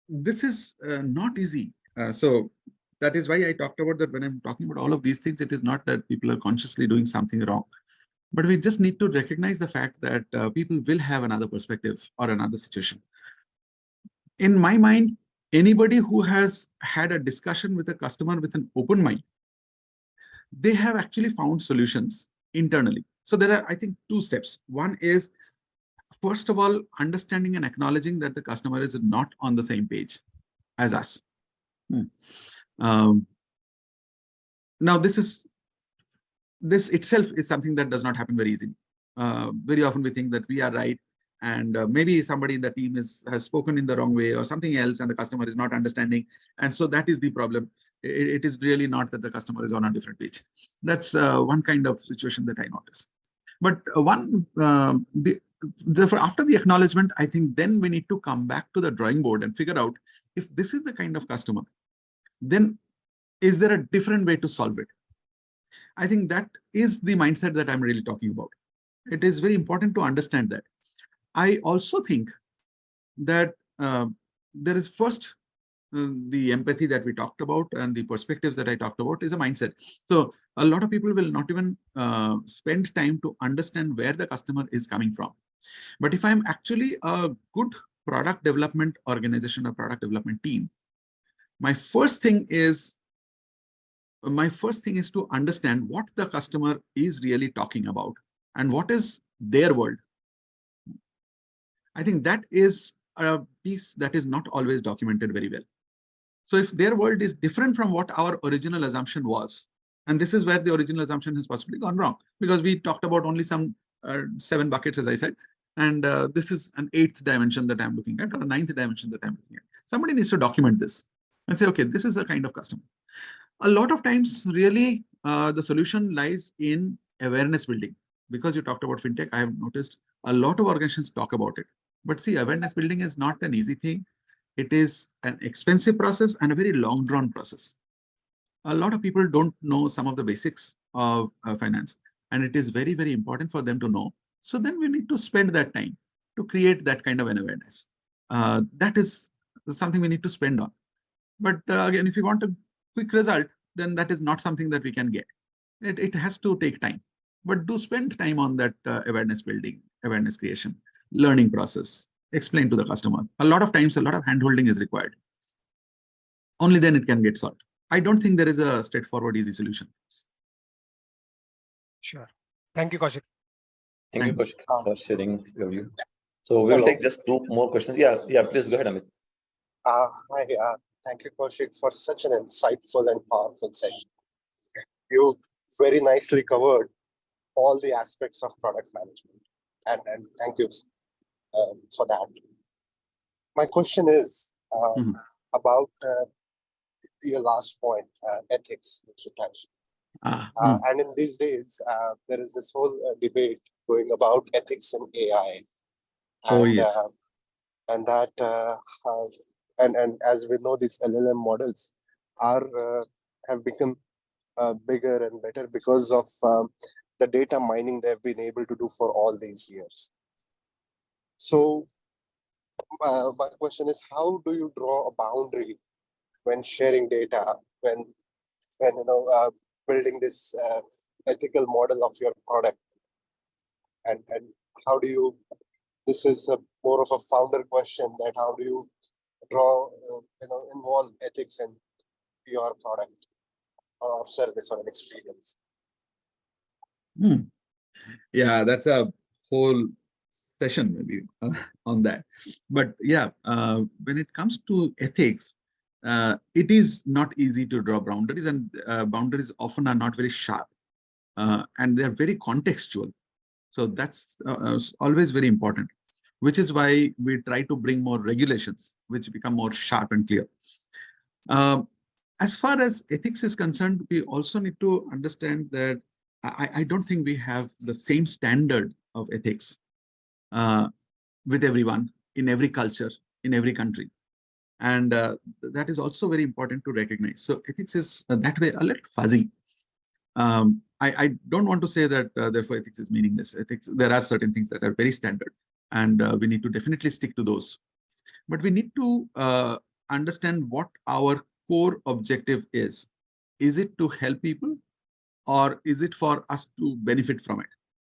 S7: this is not easy. So that is why I talked about that when I'm talking about all of these things, it is not that people are consciously doing something wrong, but we just need to recognize the fact that people will have another perspective or another situation. In my mind, anybody who has had a discussion with a customer with an open mind, they have actually found solutions internally. So there are, I think, two steps. One is, first of all, understanding and acknowledging that the customer is not on the same page as us. Now, this itself is something that does not happen very easily. Very often we think that we are right, and maybe somebody in the team has spoken in the wrong way or something else, and the customer is not understanding. And so that is the problem. It is really not that the customer is on a different page. That's one kind of situation that I notice. But therefore, after the acknowledgement, I think then we need to come back to the drawing board and figure out, if this is the kind of customer, then is there a different way to solve it? I think that is the mindset that I'm really talking about. It is very important to understand that. I also think that there is first the empathy that we talked about and the perspectives that I talked about is a mindset. So a lot of people will not even spend time to understand where the customer is coming from. But if I'm actually a good product development organization or product development team, my first thing is to understand what the customer is really talking about and what is their world. I think that is a piece that is not always documented very well. So if their world is different from what our original assumption was, and this is where the original assumption has possibly gone wrong, because we talked about only some 7 buckets, as I said, and this is an 8th dimension that I'm looking at, or a 9th dimension that I'm looking at. Somebody needs to document this and say, okay, this is a kind of customer. A lot of times, really, the solution lies in awareness building. Because you talked about fintech, I have noticed a lot of organizations talk about it. But see, awareness building is not an easy thing. It is an expensive process and a very long drawn process. A lot of people don't know some of the basics of finance, and it is very, very important for them to know. So then we need to spend that time to create that kind of an awareness. That is something we need to spend on. But again, if you want a quick result, then that is not something that we can get. It has to take time. But do spend time on that awareness building, awareness creation. learning process, explain to the customer. A lot of times, a lot of hand-holding is required. Only then it can get solved. I don't think there is a straightforward, easy solution.
S8: Sure. Thank you, Kaushik.
S1: Thank you,
S7: Thanks.
S1: Kaushik, for sharing your view. So we'll
S3: Hello.
S1: take just 2 more questions. Yeah, please go ahead, Amit.
S3: Hi, thank you, Kaushik, for such an insightful and powerful session. You very nicely covered all the aspects of product management, and thank you for that. My question is
S7: Mhm.
S3: about your last point, ethics, which you touched. And in these days, there is this whole debate going about ethics in AI.
S7: Oh, yes.
S3: And that, and as we know, these LLM models have become bigger and better because of the data mining they've been able to do for all these years. So my question is, how do you draw a boundary when sharing data, when building this ethical model of your product, and how do you? This is more of a founder question. That how do you draw, involve ethics in your product or service or an experience?
S7: Yeah, that's a whole session maybe on that. But yeah, when it comes to ethics, it is not easy to draw boundaries, and boundaries often are not very sharp, and they're very contextual. So that's always very important, which is why we try to bring more regulations, which become more sharp and clear. As far as ethics is concerned, we also need to understand that I don't think we have the same standard of ethics with everyone, in every culture, in every country. And that is also very important to recognize. So ethics is that way a little fuzzy. I don't want to say that therefore ethics is meaningless. Ethics, there are certain things that are very standard, and we need to definitely stick to those. But we need to understand what our core objective is. Is it to help people, or is it for us to benefit from it?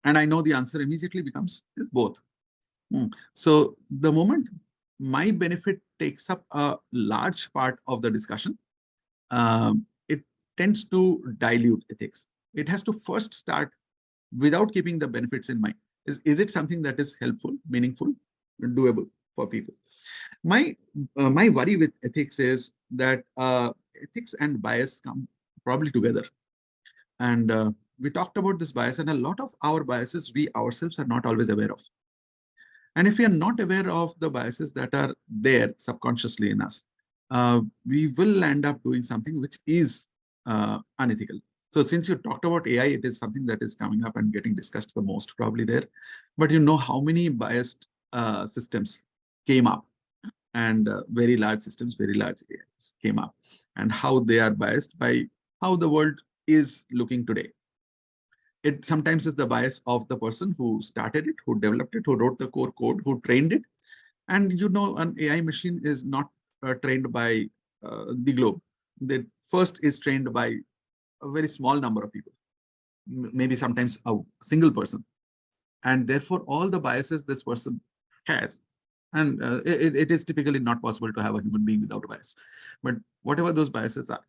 S7: And I know the answer immediately becomes is both. So the moment my benefit takes up a large part of the discussion, it tends to dilute ethics. It has to first start without keeping the benefits in mind. Is it something that is helpful, meaningful, doable for people? My worry with ethics is that ethics and bias come probably together. And we talked about this bias, and a lot of our biases we ourselves are not always aware of. And if we are not aware of the biases that are there subconsciously in us, we will end up doing something which is unethical. So since you talked about AI, it is something that is coming up and getting discussed the most probably there. But you know how many biased systems came up, and very large systems, very large AIs came up, and how they are biased by how the world is looking today. It sometimes is the bias of the person who started it, who developed it, who wrote the core code, who trained it. And you know, an AI machine is not trained by the globe. The first is trained by a very small number of people, maybe sometimes a single person. And therefore, all the biases this person has, and it is typically not possible to have a human being without a bias. But whatever those biases are,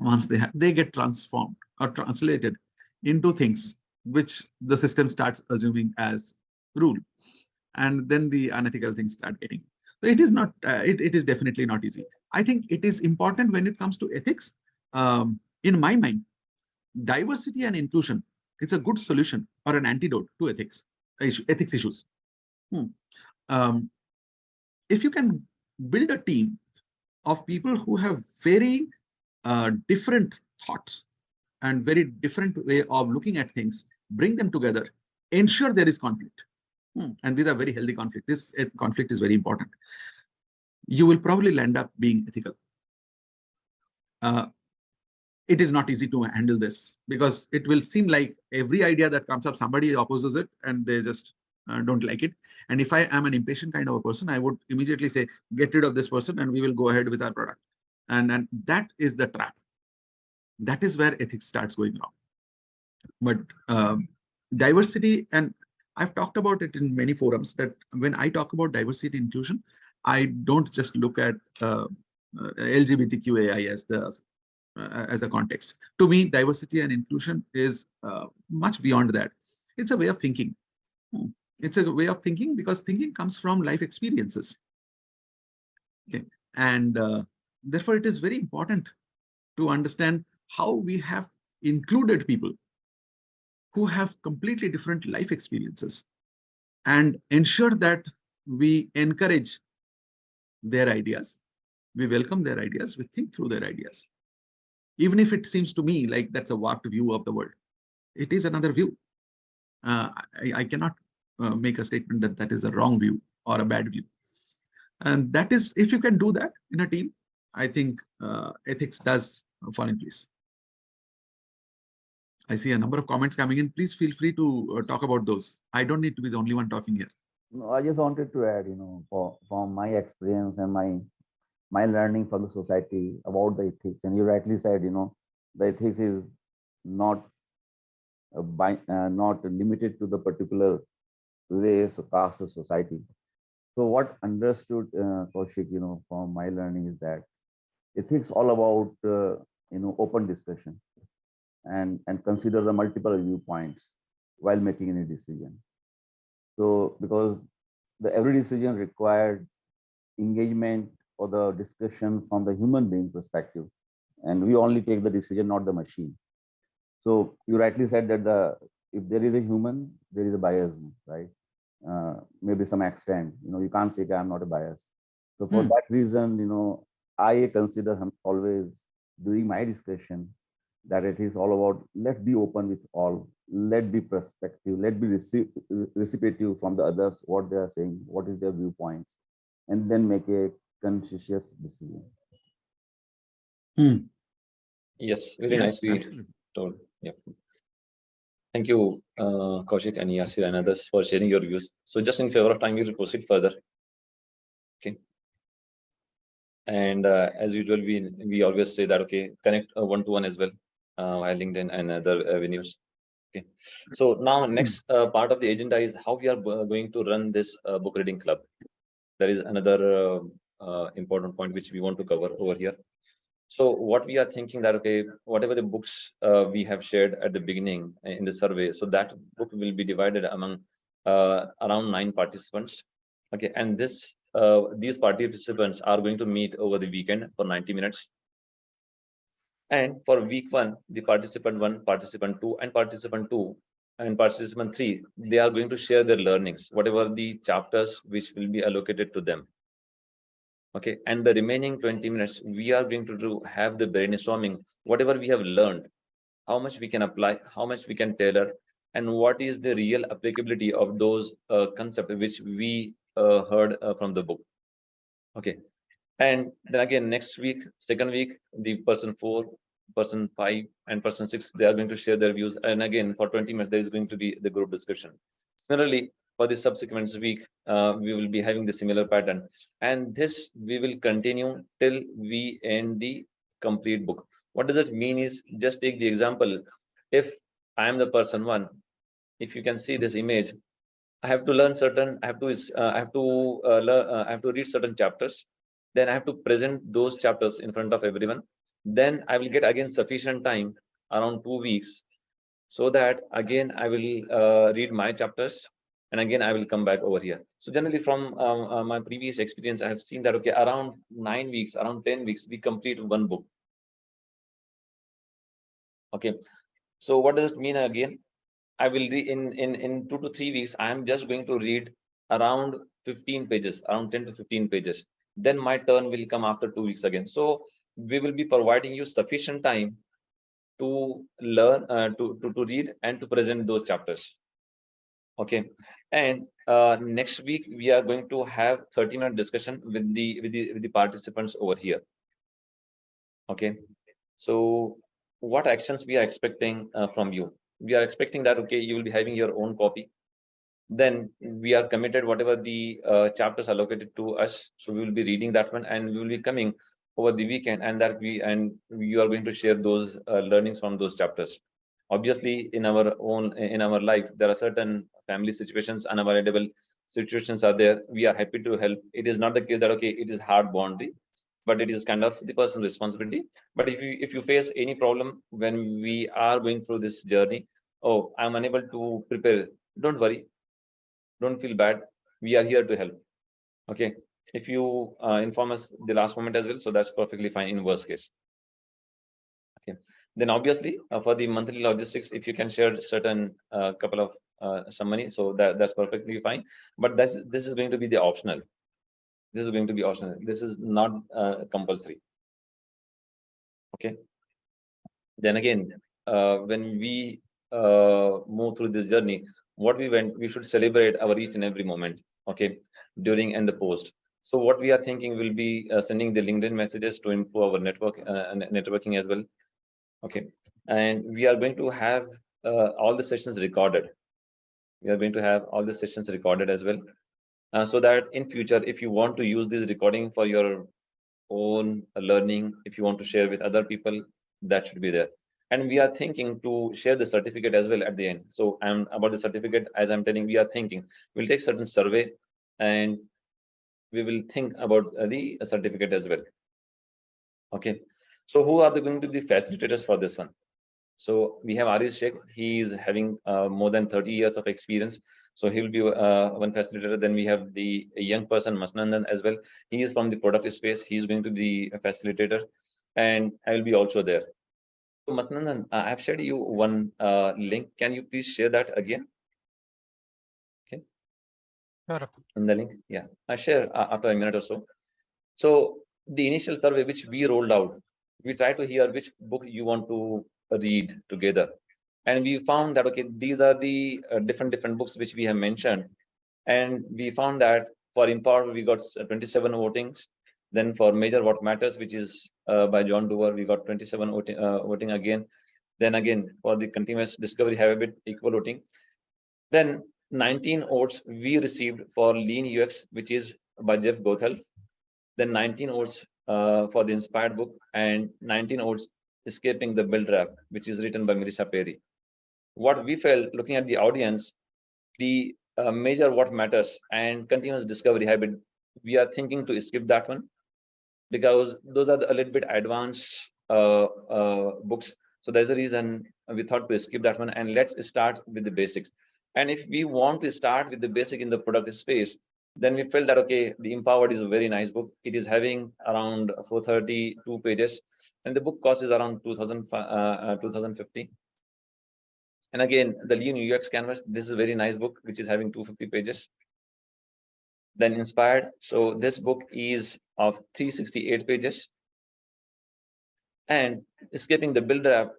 S7: once they get transformed or translated into things which the system starts assuming as rule, and then the unethical things start getting. So it is not. It is definitely not easy. I think it is important when it comes to ethics. In my mind, diversity and inclusion is a good solution or an antidote to ethics issues. If you can build a team of people who have very different thoughts and very different way of looking at things, bring them together, ensure there is conflict. And these are very healthy conflict. This conflict is very important. You will probably end up being ethical. It is not easy to handle this because it will seem like every idea that comes up, somebody opposes it and they just don't like it. And if I am an impatient kind of a person, I would immediately say, get rid of this person and we will go ahead with our product. And that is the trap. That is where ethics starts going wrong. But diversity and I've talked about it in many forums that when I talk about diversity and inclusion, I don't just look at LGBTQAI as the context. To me, diversity and inclusion is much beyond that. It's a way of thinking. It's a way of thinking because thinking comes from life experiences. Okay, and therefore it is very important to understand how we have included people who have completely different life experiences and ensure that we encourage their ideas, we welcome their ideas, we think through their ideas. Even if it seems to me like that's a warped view of the world, it is another view. I cannot make a statement that that is a wrong view or a bad view. And that is, if you can do that in a team, I think ethics does fall in place. I see a number of comments coming in. Please feel free to talk about those. I don't need to be the only one talking here.
S9: No, I just wanted to add, from my experience and my learning from the society about the ethics, and you rightly said, the ethics is not not limited to the particular race or caste or society. So what understood, Kaushik, from my learning is that ethics all about open discussion and consider the multiple viewpoints while making any decision. So because every decision required engagement or the discussion from the human being perspective, and we only take the decision, not the machine. So you rightly said that if there is a human, there is a bias, right? Maybe some extent, you can't say I'm not a bias. So for that reason, I consider always during my discussion that it is all about, let's be open with all, let's be perspective, let's be receptive from the others, what they are saying, what is their viewpoints, and then make a conscientious decision.
S1: Yes, very nicely told. Yeah. Thank you, Kaushik and Yasir and others for sharing your views. So just in favor of time, we will proceed further. Okay. And as usual, we always say that, okay, connect one-to-one as well via LinkedIn and other avenues. Okay. So now next part of the agenda is how we are going to run this book reading club. That is another important point which we want to cover over here. So what we are thinking that, okay, whatever the books we have shared at the beginning in the survey, so that book will be divided among around 9 participants. Okay, and these participants are going to meet over the weekend for 90 minutes. And for week 1, the participant 1, participant 2, and participant 2 and participant 3, they are going to share their learnings, whatever the chapters which will be allocated to them. Okay, and the remaining 20 minutes, we are going to have the brainstorming, whatever we have learned, how much we can apply, how much we can tailor, and what is the real applicability of those concepts which we heard from the book. Okay, and then again, next week, second week, the person 4, person 5, and person 6, they are going to share their views. And again, for 20 minutes, there is going to be the group discussion. Similarly, for the subsequent week, we will be having the similar pattern, and this we will continue till we end the complete book. What does it mean is, just take the example, if I am the person 1, if you can see this image, I have to learn certain, I have to read certain chapters, then I have to present those chapters in front of everyone, then I will get again sufficient time, around 2 weeks, so that again I will read my chapters, and again I will come back over here. So generally from my previous experience, I have seen that, okay, around 9 weeks, around 10 weeks, we complete one book. Okay, so what does it mean again? I will read in 2 to 3 weeks, I am just going to read around 15 pages, around 10 to 15 pages. Then my turn will come after 2 weeks again. So we will be providing you sufficient time to learn, to read and to present those chapters. Okay, and next week we are going to have 30-minute discussion with the participants over here. Okay, so what actions we are expecting from you? We are expecting that, okay, you will be having your own copy. Then we are committed whatever the chapters allocated to us, so we will be reading that one, and we will be coming over the weekend, and you are going to share those learnings from those chapters. Obviously, in our life, there are certain family situations, unavoidable situations are there. We are happy to help. It is not the case that okay, it is hard boundary, but it is kind of the person's responsibility. But if you face any problem when we are going through this journey, oh, I'm unable to prepare, don't worry, don't feel bad. We are here to help. Okay, if you inform us the last moment as well, so that's perfectly fine in worst case. Okay, then obviously for the monthly logistics, if you can share certain couple of some money, so that's perfectly fine. But this is going to be the optional. This is going to be optional. This is not compulsory. Okay. Then again, when we move through this journey, what we should celebrate our each and every moment. Okay, during and the post. So what we are thinking will be sending the LinkedIn messages to improve our networking as well. Okay, and we are going to have all the sessions recorded. We are going to have all the sessions recorded as well, so that in future, if you want to use this recording for your own learning, if you want to share with other people, that should be there. And we are thinking to share the certificate as well at the end. So I'm about the certificate, as I'm telling, we are thinking we'll take certain survey and we will think about the certificate as well. Okay, so who are going to be the facilitators for this one? So we have Arish Sheikh. He is having more than 30 years of experience. So he will be one facilitator. Then we have the young person, Masnandan, as well. He is from the product space. He is going to be a facilitator. And I will be also there. So Masnandan, I have shared you one link. Can you please share that again? Okay.
S8: Sure.
S1: In the link. Yeah, I share after a minute or so. So the initial survey which we rolled out, we try to hear which book you want to read together, and we found that okay, these are the different books which we have mentioned, and we found that for Empower we got 27 votings. Then for Measure What Matters, which is by John Doerr, we got 27 voting again. Then again for the Continuous Discovery Habit, equal voting. Then 19 votes we received for Lean UX, which is by Jeff Gothel. Then 19 votes for the Inspired book, and 19 votes Escaping the Build Trap, which is written by Melissa Perry. What we felt looking at the audience, the Measure What Matters and Continuous Discovery Habit, we are thinking to skip that one because those are a little bit advanced books. So there's a reason we thought to skip that one, and let's start with the basics. And if we want to start with the basic in the product space, then we felt that okay, the Empowered is a very nice book. It is having around 432 pages, and the book cost is around 2050. And again, the Lean UX Canvas, this is a very nice book which is having 250 pages. Then Inspired, so this book is of 368 pages. And Escaping the Build Trap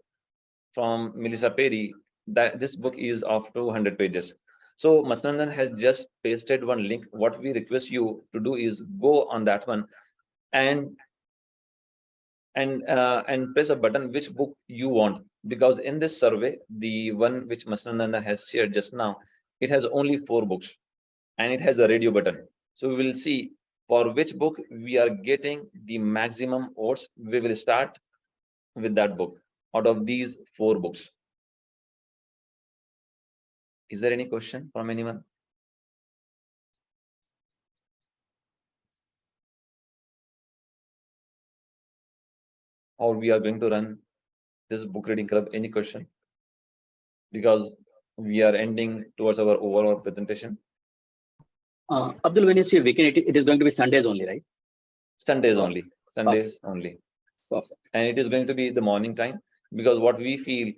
S1: from Melissa Perry, that this book is of 200 pages. So Masnandan has just pasted one link. What we request you to do is go on that one and press a button which book you want, because in this survey, the one which Masnandan has shared just now, it has only 4 books and it has a radio button. So we will see for which book we are getting the maximum votes. We will start with that book out of these 4 books. Is there any question from anyone? Or we are going to run this book reading club? Any question? Because we are ending towards our overall presentation.
S10: Abdul, when you say weekend, it is going to be Sundays only, right?
S1: Sundays only. Sundays only.
S10: Perfect.
S1: And it is going to be the morning time, because what we feel,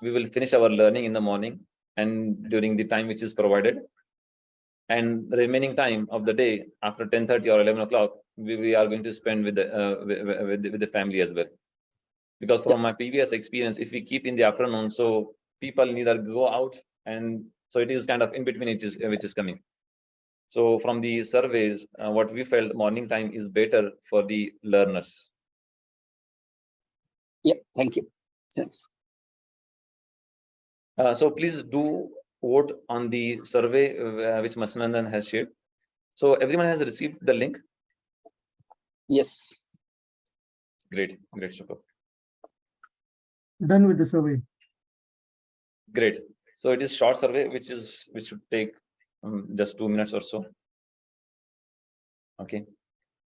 S1: we will finish our learning in the morning and during the time which is provided, and the remaining time of the day after 10:30 or 11 o'clock, we are going to spend with the family as well. Because from my previous experience, if we keep in the afternoon, so people neither go out, and so it is kind of in between which is coming. So from the surveys, what we felt, morning time is better for the learners.
S10: Yeah, thank you. Sense.
S1: So please do vote on the survey which Masnandan has shared. So everyone has received the link?
S10: Yes.
S1: Great, super.
S4: Done with the survey.
S1: Great. So it is short survey, which should take just 2 minutes or so. Okay.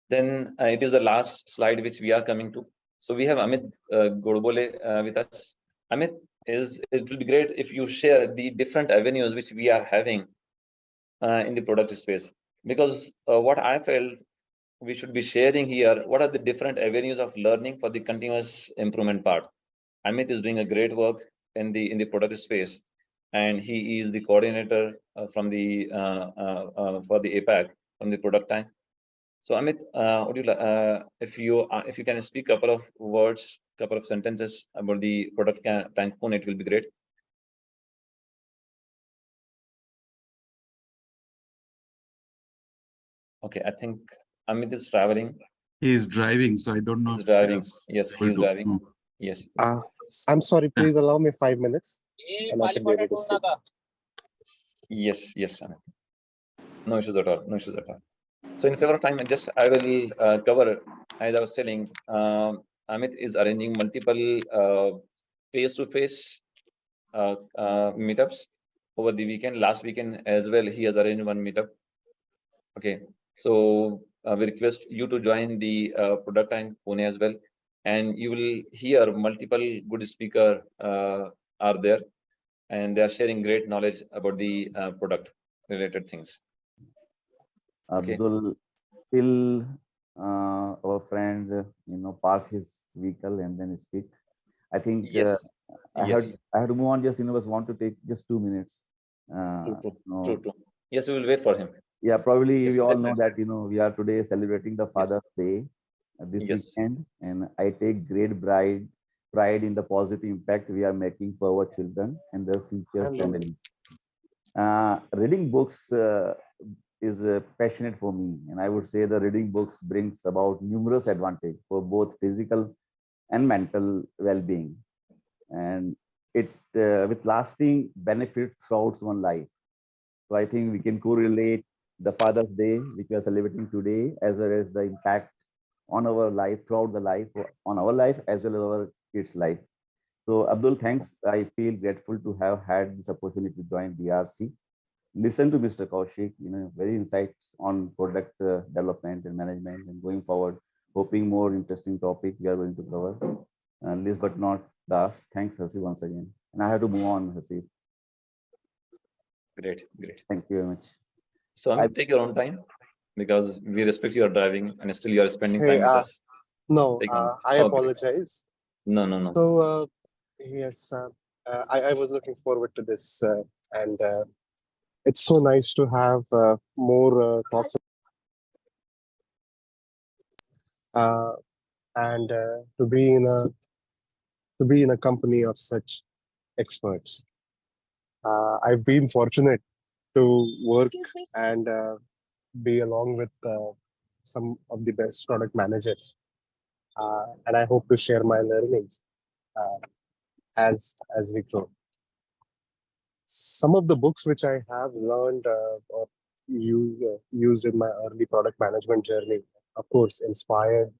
S1: Then it is the last slide which we are coming to. So we have Amit Godbole with us. Amit, it will be great if you share the different avenues which we are having in the product space, because what I felt we should be sharing here, what are the different avenues of learning for the continuous improvement part. Amit is doing a great work in the product space, and he is the coordinator from the for the APAC from the product tank. So Amit, would you if you can speak a couple of words, couple of sentences about the product tank Pune, it will be great. Okay, I think Amit is traveling.
S7: He is driving, so I don't know.
S1: He's driving. Yes, he's driving. Yes.
S3: I'm sorry, please allow me 5 minutes and I should be able to speak.
S1: Yes, Amit. No issues at all. No issues at all. So in favor of time, I will cover, as I was telling, Amit is arranging multiple face-to-face meetups over the weekend. Last weekend as well, he has arranged one meetup. Okay, so we request you to join the product tank Pune as well, and you will hear multiple good speakers are there, and they are sharing great knowledge about the product related things. Okay.
S9: Abdul, till our friend, park his vehicle and then speak. I think
S1: Yes.
S9: I had to move on. Just want to take just 2 minutes.
S1: True. Yes, we will wait for him.
S9: Yeah, probably
S1: Yes,
S9: we all
S1: definitely.
S9: know that we are today celebrating the Father's Day this weekend, and I take great pride in the positive impact we are making for our children and their future families. Reading books is passionate for me, and I would say the reading books brings about numerous advantage for both physical and mental well-being, and it with lasting benefit throughout one life. So I think we can correlate the Father's Day, which we are celebrating today, as well as the impact on our life, throughout the life, on our life, as well as our kids' life. So Abdul, thanks. I feel grateful to have had this opportunity to join BRC. Listen to Mr. Kaushik, very insights on product development and management, and going forward, hoping more interesting topic we are going to cover. Least but not last, thanks Hasib once again. And I have to move on, Hasib.
S1: Great.
S9: Thank you very much.
S1: So I'm take your own time, because we respect your driving and still you are spending time with us.
S3: No, I apologize.
S1: No.
S3: So yes, I was looking forward to this, and it's so nice to have more talks, and to be in a company of such experts. I've been fortunate to work and be along with some of the best product managers, and I hope to share my learnings as we grow. Some of the books which I have learned or used in my early product management journey, of course, Inspired,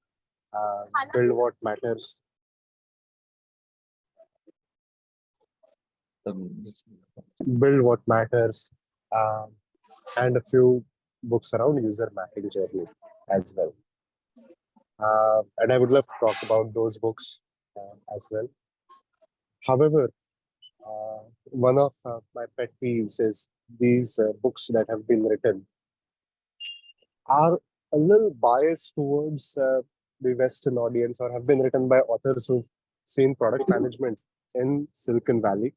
S3: Build What Matters. Build What Matters, and a few books around user mapping journey as well. And I would love to talk about those books as well. However, one of my pet peeves is these books that have been written are a little biased towards the Western audience, or have been written by authors who've seen product management in Silicon Valley.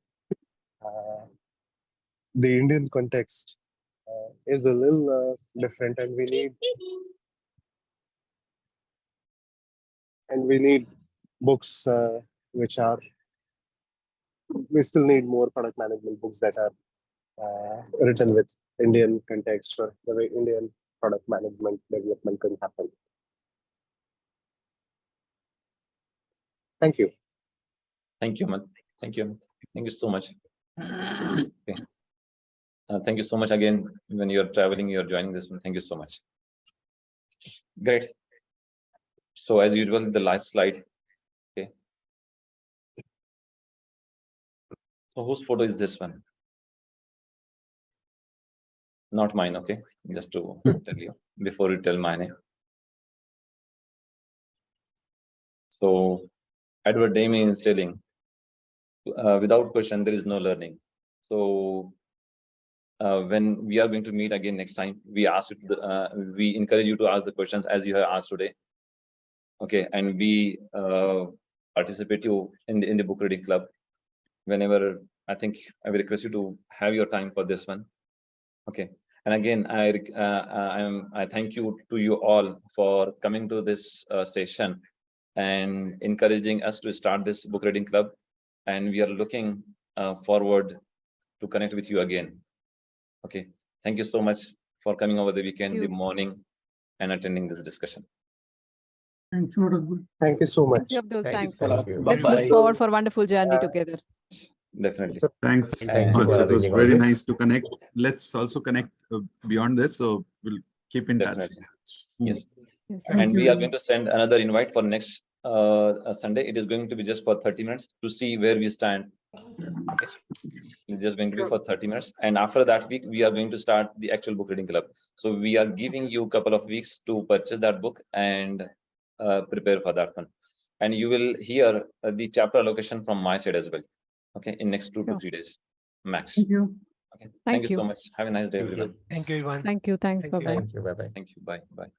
S3: The Indian context is a little different, and we need books which are. We still need more product management books that are written with Indian context, or the way Indian product management development can happen. Thank you.
S1: Thank you, Amit. Thank you so much. Okay. Thank you so much again. When you're traveling, you're joining this one. Thank you so much. Great. So as usual, the last slide. Okay. So whose photo is this one? Not mine, okay? Just to tell you before you tell my name. So Edward Damien is telling, without question, there is no learning. So when we are going to meet again next time, we we encourage you to ask the questions as you have asked today. Okay, and we participate you in the book reading club. Whenever I think I will request you to have your time for this one. Okay, and again I thank you to you all for coming to this session and encouraging us to start this book reading club, and we are looking forward to connect with you again. Okay, thank you so much for coming over the weekend, the morning, and attending this discussion.
S4: Thanks, Abdul.
S3: Thank you so much.
S2: Thank you, Abdul. Thanks.
S6: Thank you.
S2: Let's
S10: Bye-bye.
S2: look forward for a wonderful journey together.
S1: Definitely.
S7: Thanks.
S6: Thank you
S7: much.
S6: for
S7: It was
S6: arranging all
S7: very
S6: this.
S7: nice to connect. Let's also connect beyond this. So we'll keep in touch.
S1: Definitely. Yes.
S2: Yes.
S1: And we are going to send another invite for next Sunday. It is going to be just for 30 minutes to see where we stand. Okay. It's just going to be for 30 minutes. And after that week, we are going to start the actual book reading club. So we are giving you a couple of weeks to purchase that book and prepare for that one. And you will hear the chapter allocation from my side as well. Okay, in next 2 to 3 days max.
S4: Thank you.
S1: Okay.
S2: Thank
S1: Thank you
S2: you
S1: so much. Have a nice day, everyone.
S8: Thank you, everyone.
S2: Thank you. Thanks.
S8: Thank you.
S2: Bye-bye.
S6: Thank you. Bye-bye.
S1: Thank you. Bye. Bye.